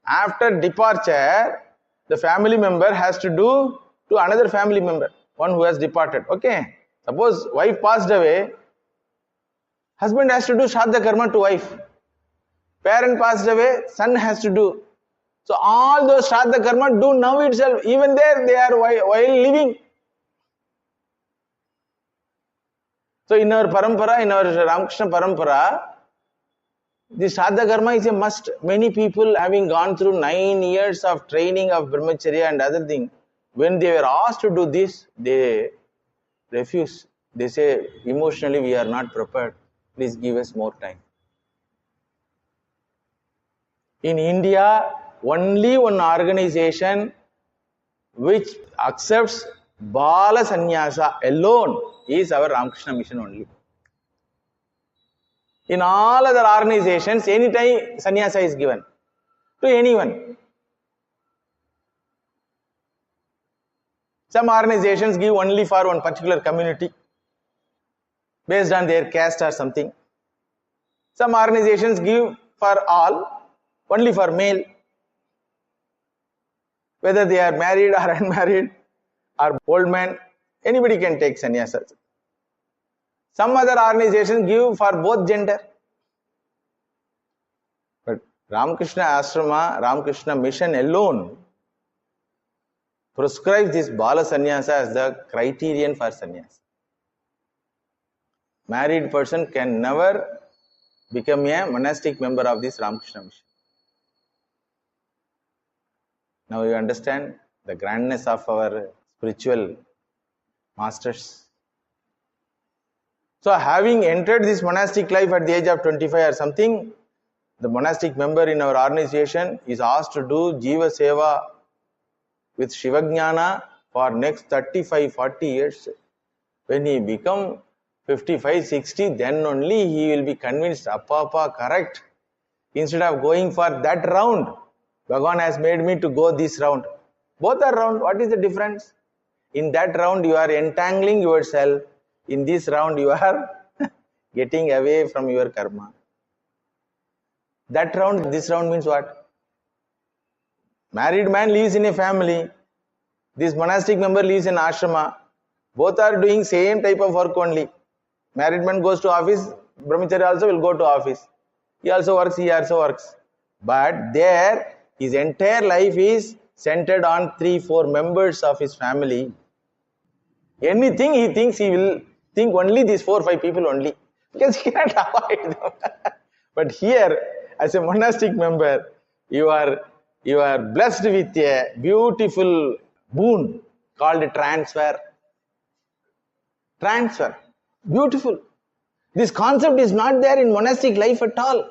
After departure, the family member has to do to another family member, one who has departed. Okay? Suppose wife passed away, husband has to do Shraddha Karma to wife. Parent passed away, son has to do. So all those Shraddha Karma do now itself. Even there they are while living. So in our parampara, in our Ramakrishna parampara, This Shraddha Karma is a must. Many people having gone through 9 years of training of brahmacharya and other thing, when they were asked to do this, they refuse. They say, emotionally we are not prepared. Please give us more time. In India, only one organization which accepts Bala Sannyasa alone is our Ramakrishna Mission only. In all other organizations, anytime sannyasa is given to anyone. Some organizations give only for one particular community based on their caste or something. Some organizations give for all, only for male. Whether they are married or unmarried or old man, anybody can take sannyasa. Some other organizations give for both gender. But Ramakrishna Ashrama, Ramakrishna Mission alone prescribes this Bala Sannyasa as the criterion for sannyasa. Married person can never become a monastic member of this Ramakrishna Mission. Now you understand the grandness of our spiritual masters. So having entered this monastic life at the age of 25 or something, the monastic member in our organization is asked to do Jiva Seva with Shivajnana for next 35-40 years. When he become 55-60, then only he will be convinced, Appa, correct. Instead of going for that round, Bhagavan has made me to go this round. Both are round. What is the difference? In that round, you are entangling yourself. In this round, you are getting away from your karma. That round, this round means what? Married man lives in a family. This monastic member lives in ashrama. Both are doing same type of work only. Married man goes to office. Brahmachari also will go to office. He also works, he also works. But there, his entire life is centered on 3-4 members of his family. Anything he thinks, he will think only these 4-5 people only. Because he cannot avoid them. But here, as a monastic member, you are blessed with a beautiful boon called transfer. Transfer. Beautiful. This concept is not there in monastic life at all.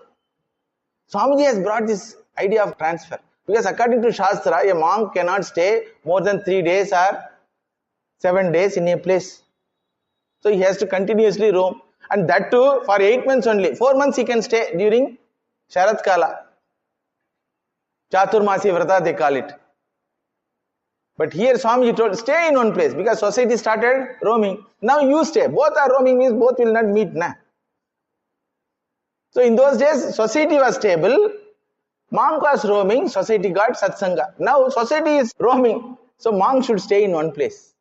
Swamiji has brought this idea of transfer. Because according to Shastra, a monk cannot stay more than 3 days or 7 days in a place. So he has to continuously roam. And that too for 8 months only. 4 months he can stay during Sharat Kala. Chaturmasi Vrata they call it. But here Swamiji told, stay in one place because society started roaming. Now you stay. Both are roaming means both will not meet. Nah. So in those days, society was stable. Monk was roaming. Society got satsanga. Now society is roaming. So monk should stay in one place.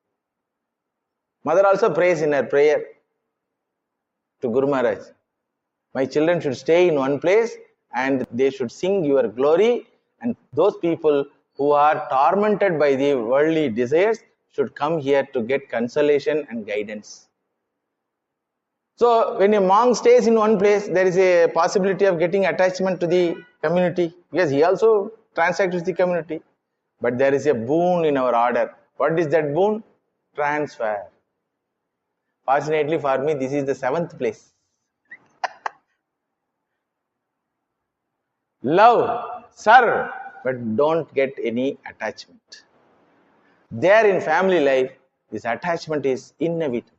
Mother also prays in her prayer to Guru Maharaj. My children should stay in one place and they should sing your glory. And those people who are tormented by the worldly desires should come here to get consolation and guidance. So when a monk stays in one place, there is a possibility of getting attachment to the community because he also transacts with the community. But there is a boon in our order. What is that boon? Transfer. Fortunately for me, this is the 7th place. Love, serve, but don't get any attachment. There in family life, this attachment is inevitable.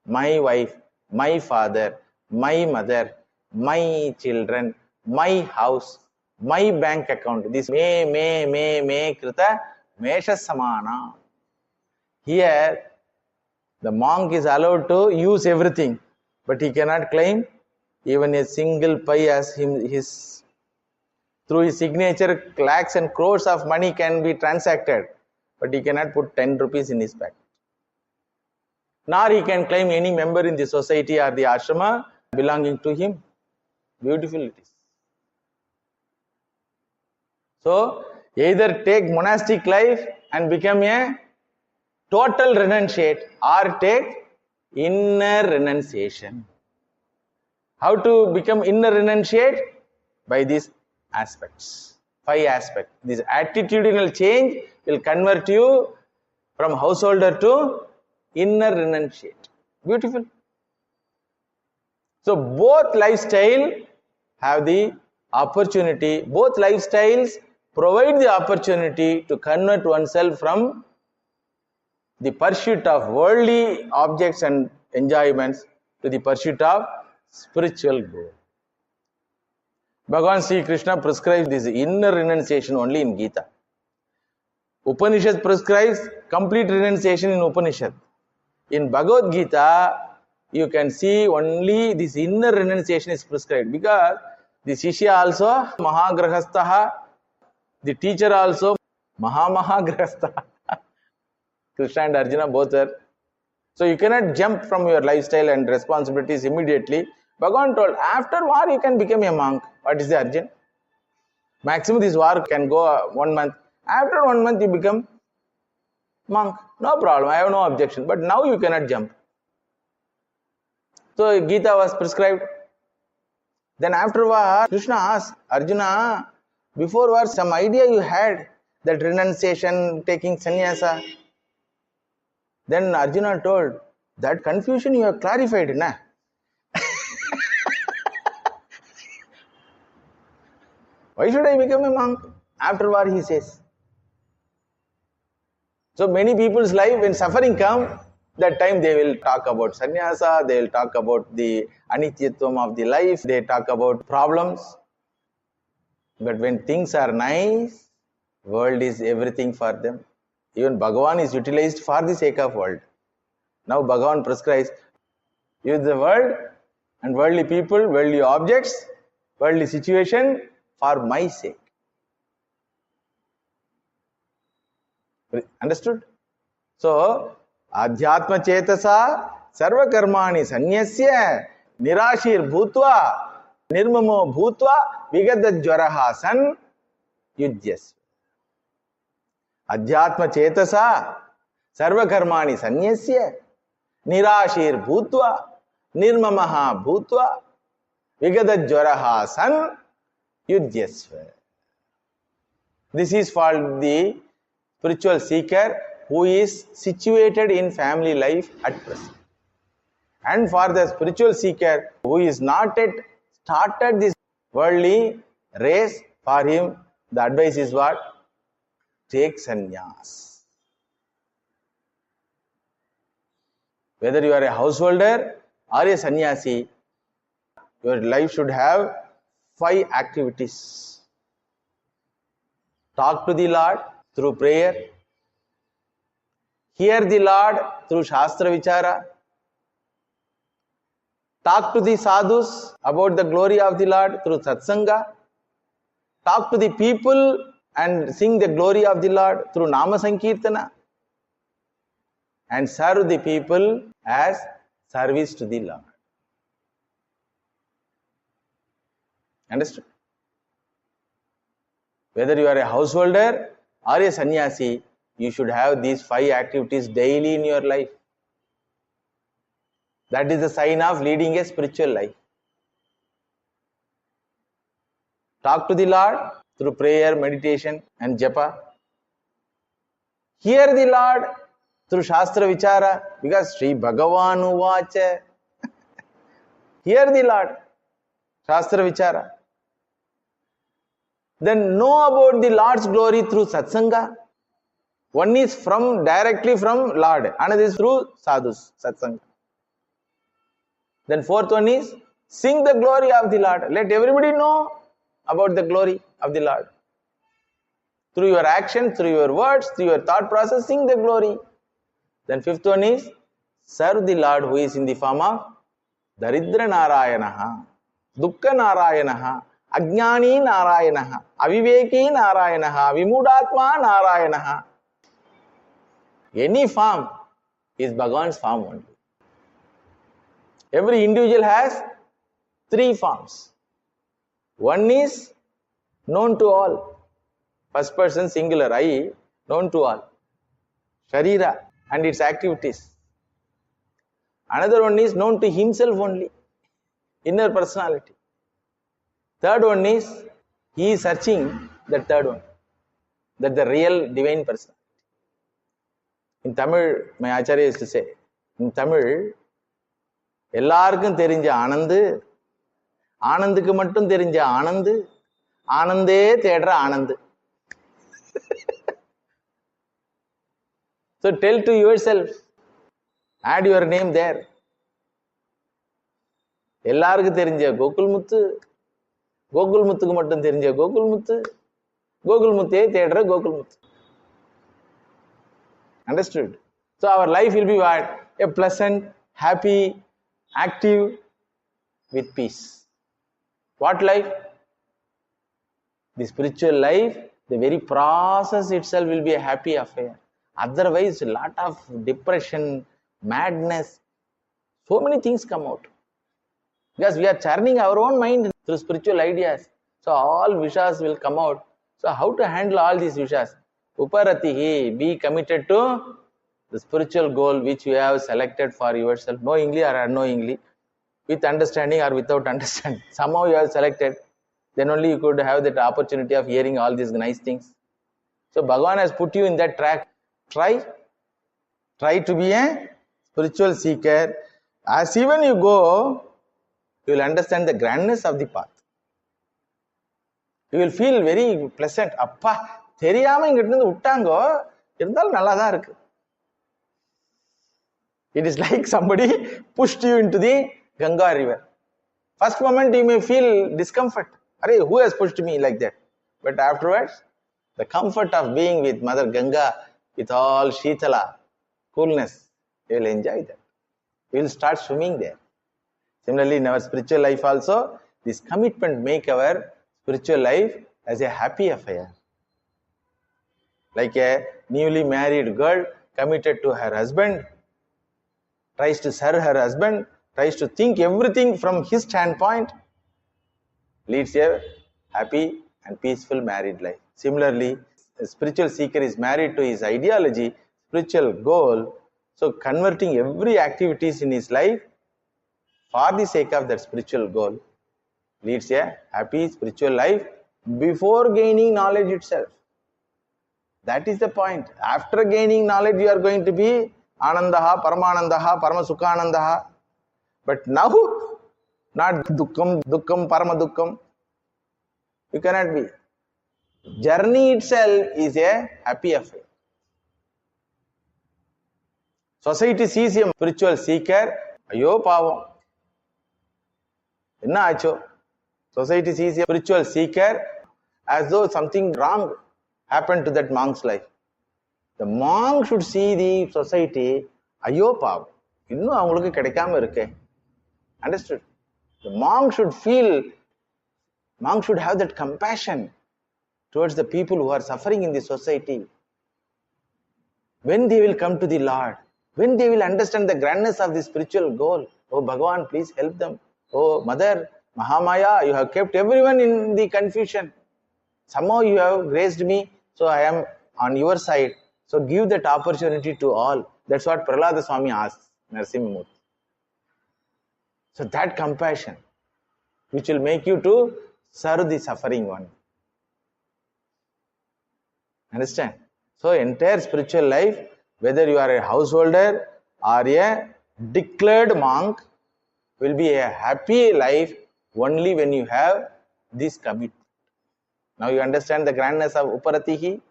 My wife, my father, my mother, my children, my house, my bank account. This me krita mesha samana. Here, the monk is allowed to use everything, but he cannot claim even a single pi as his. Through his signature, lakhs and crores of money can be transacted, but he cannot put 10 rupees in his bag. Nor he can claim any member in the society or the ashrama belonging to him. Beautiful it is. So, either take monastic life and become a total renunciate or take inner renunciation. How to become inner renunciate? By these aspects, 5 aspects. This attitudinal change will convert you from householder to inner renunciate. Beautiful. So both lifestyle have the opportunity, both lifestyles provide the opportunity to convert oneself from the pursuit of worldly objects and enjoyments to the pursuit of spiritual goal. Bhagavan Sri Krishna prescribes this inner renunciation only in Gita. Upanishad prescribes complete renunciation in Upanishad. In Bhagavad Gita, you can see only this inner renunciation is prescribed, because the Shishya also Mahagrahastaha, the teacher also Mahamahagrahastaha. Krishna and Arjuna both are. So you cannot jump from your lifestyle and responsibilities immediately. Bhagavan told, after war you can become a monk. What is the urgent? Maximum this war can go 1 month. After 1 month you become monk. No problem, I have no objection. But now you cannot jump. So Gita was prescribed. Then after war, Krishna asked Arjuna, before war some idea you had that renunciation, taking sannyasa. Then Arjuna told, that confusion you have clarified, na? Why should I become a monk? After war, he says. So many people's life, when suffering comes, that time they will talk about sannyasa, they will talk about the anityatvam of the life, they talk about problems. But when things are nice, world is everything for them. Even Bhagavan is utilized for the sake of world. Now Bhagavan prescribes, use the world and worldly people, worldly objects, worldly situation for my sake. Understood? So, Adhyatma Chetasa Sarva Karmani Sanyasya Nirashir Bhutva Nirmamo Bhutva Vigada Jwaraha San Yudhyas. Adhyatma Chetasa Sarva Karmani Sanyasya Nirashir Bhutva Nirmamaha Bhutva Vigada Jwaraha San Yudhyasva. This is called the spiritual seeker who is situated in family life at present. And for the spiritual seeker who is not yet started this worldly race, for him the advice is what? Take sannyas. Whether you are a householder or a sannyasi, your life should have 5 activities. Talk to the Lord through prayer. Hear the Lord through Shastra Vichara. Talk to the sadhus about the glory of the Lord through Satsanga. Talk to the people and sing the glory of the Lord through Nama Sankirtana. And serve the people as service to the Lord. Understood? Whether you are a householder or a sannyasi, you should have these 5 activities daily in your life. That is the sign of leading a spiritual life. Talk to the Lord through prayer, meditation and japa. Hear the Lord through Shastra Vichara, because Sri Bhagavan Uvacha. Hear the Lord, Shastra Vichara. Then know about the Lord's glory through Satsanga. One is directly from Lord, another is through sadhus, Satsanga. Then 4th one is sing the glory of the Lord. Let everybody know about the glory of the Lord. Through your action, through your words, through your thought process, sing the glory. Then 5th one is serve the Lord who is in the form of Daridra Narayanaha, Dukkha Narayanaha, Ajnani Narayanaha, Aviveki Narayanaha, Vimudatma Narayanaha. Any form is Bhagavan's form only. Every individual has 3 forms. One is known to all. First person singular, I, known to all. Sharira and its activities. Another one is known to himself only. inner personality. Third one is, he is searching the third one, that the real divine personality. In Tamil, my Acharya used to say, in Tamil, எல்லாருக்கும் தெரிஞ்ச ஆனந்து, ஆனந்துக்கு மட்டும் தெரிஞ்ச ஆனந்து, ஆனந்தே தேடுற Anand. So tell to yourself, add your name there. எல்லாருக்கும் தெரிஞ்ச கோகுல்முத்து, கோகுல்முத்துக்கு மட்டும் தெரிஞ்ச கோகுல்முத்து, கோகுல்முத்தே தேடுற கோகுல்முத்து. Understood? So our life will be what? A pleasant, happy, active, with peace. What life? The spiritual life, the very process itself will be a happy affair. Otherwise, a lot of depression, madness, so many things come out. Because we are churning our own mind through spiritual ideas. So all vishas will come out. So how to handle all these vishas? Uparati, be committed to the spiritual goal which you have selected for yourself, knowingly or unknowingly, with understanding or without understanding. Somehow you have selected, then only you could have that opportunity of hearing all these nice things. So Bhagavan has put you in that track. Try to be a spiritual seeker. As even you go, you will understand the grandness of the path. You will feel very pleasant. அப்பா தெரியாம இங்க இருந்து விட்டாங்கோ, இருந்தாலும் நல்லா தான் இருக்கு. It is like somebody pushed you into the Ganga river. First moment you may feel discomfort. Arey, who has pushed me like that? But afterwards, the comfort of being with Mother Ganga, with all Shitala, coolness, you will enjoy that. You will start swimming there. Similarly, in our spiritual life also, this commitment make our spiritual life as a happy affair. Like a newly married girl committed to her husband, tries to serve her husband, tries to think everything from his standpoint, leads a happy and peaceful married life. Similarly, a spiritual seeker is married to his ideology, spiritual goal, so converting every activities in his life for the sake of that spiritual goal leads a happy spiritual life before gaining knowledge itself. That is the point. After gaining knowledge, you are going to be Anandaha, Paramanandaha, Paramasukhanandaha. But now, not Dukkam, Paramadukkam. You cannot be. Journey itself is a happy affair. Society sees a spiritual seeker, Ayo Pavam. Enna acho? Society sees a spiritual seeker as though something wrong happened to that monk's life. The monk should see the society, Ayo Pavam. Innu avangalukku kedaikama irukke. Understood? The monk should have that compassion towards the people who are suffering in the society. When they will come to the Lord, when they will understand the grandness of the spiritual goal, oh Bhagavan, please help them. Oh Mother, Mahamaya, you have kept everyone in the confusion. Somehow you have graced me, so I am on your side. So give that opportunity to all. That's what Prahlada Swami asks Narasimhamurti. So that compassion, which will make you to serve the suffering one. Understand? So entire spiritual life, whether you are a householder or a declared monk, will be a happy life only when you have this commitment. Now you understand the grandness of Uparatihi.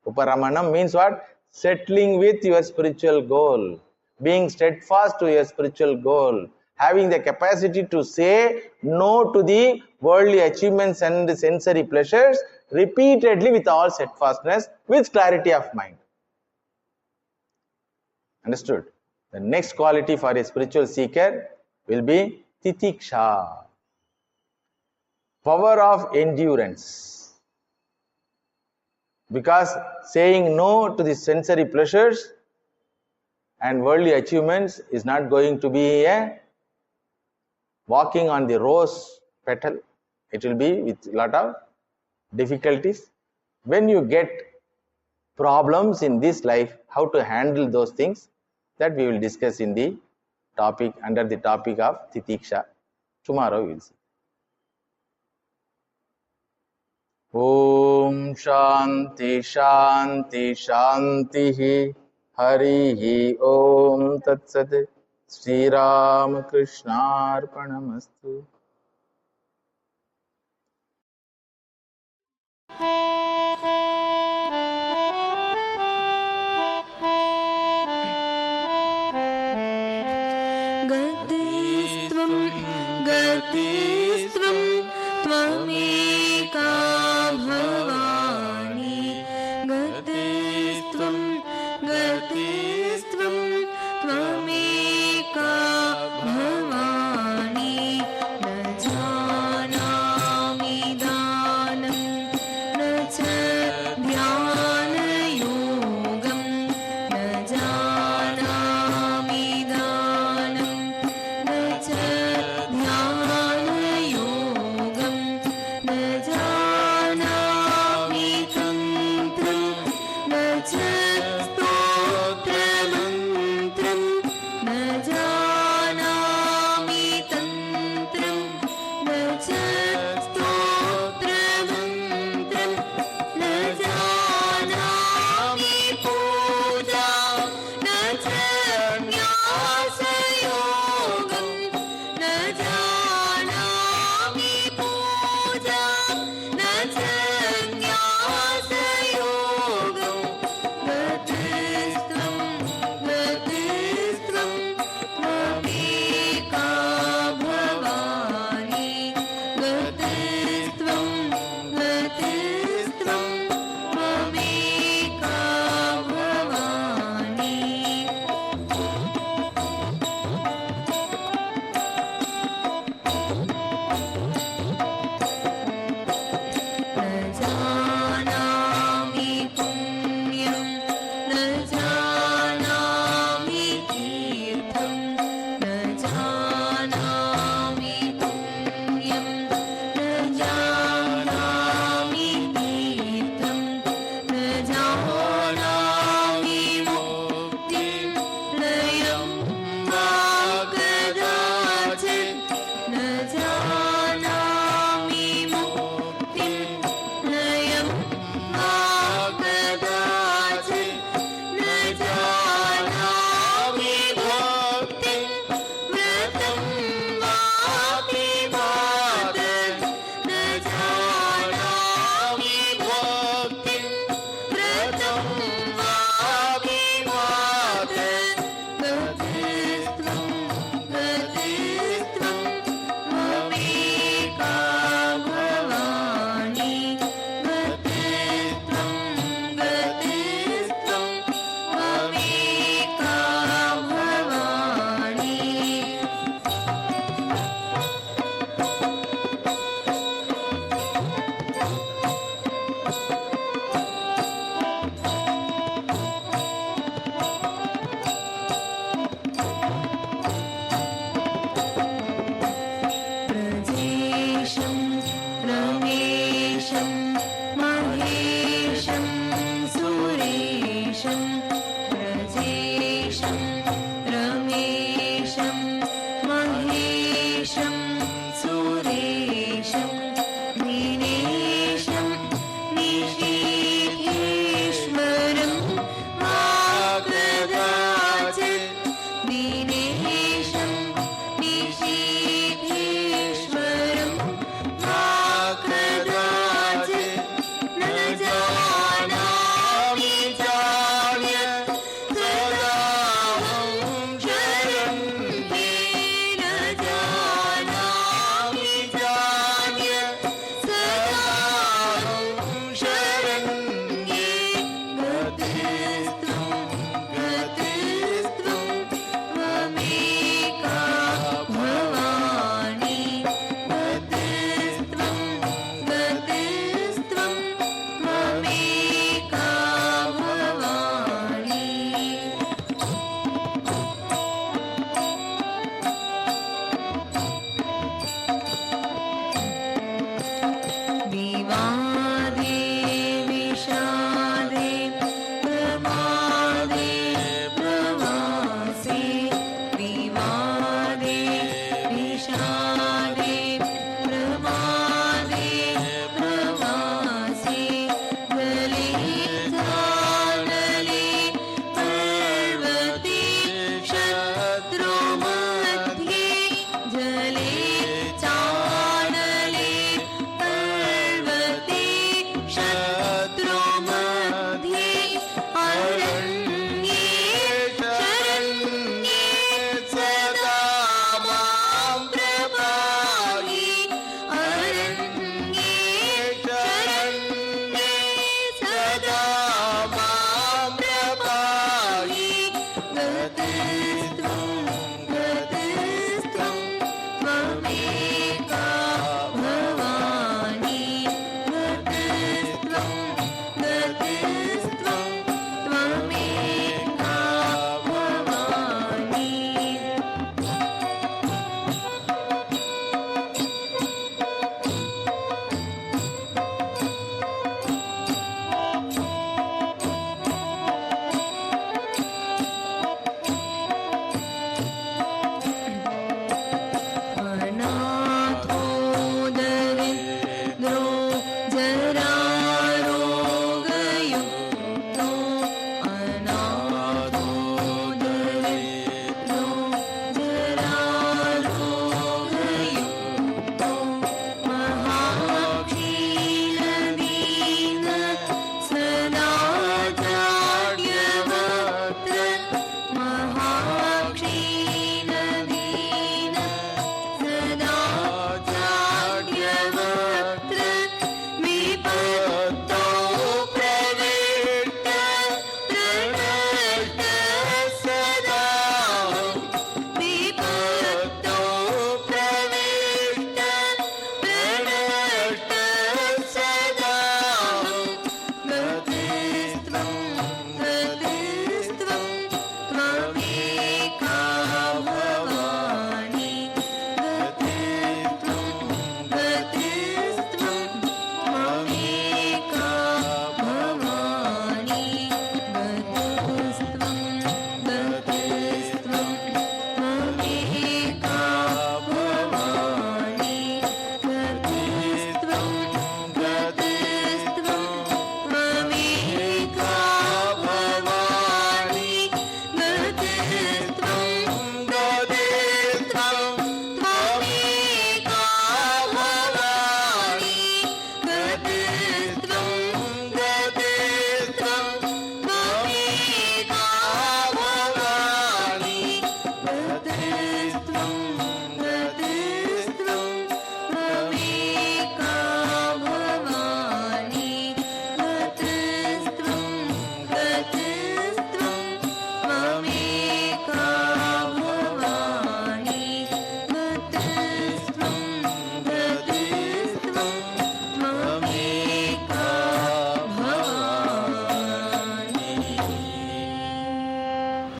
Uparamanam means what? Settling with your spiritual goal. Being steadfast to your spiritual goal. Having the capacity to say no to the worldly achievements and sensory pleasures repeatedly with all steadfastness, with clarity of mind. Understood? The next quality for a spiritual seeker will be titiksha. Power of endurance. Because saying no to the sensory pleasures and worldly achievements is not going to be a walking on the rose petal. It will be with a lot of difficulties. When you get problems in this life, how to handle those things, that we will discuss in the topic, under the topic of titiksha. Tomorrow we will see. Om Shanti Shanti Shanti Hari Om Tat Sat Sri Ram Krishna Arpanamastu. गतिस्त्वं त्वमेका भव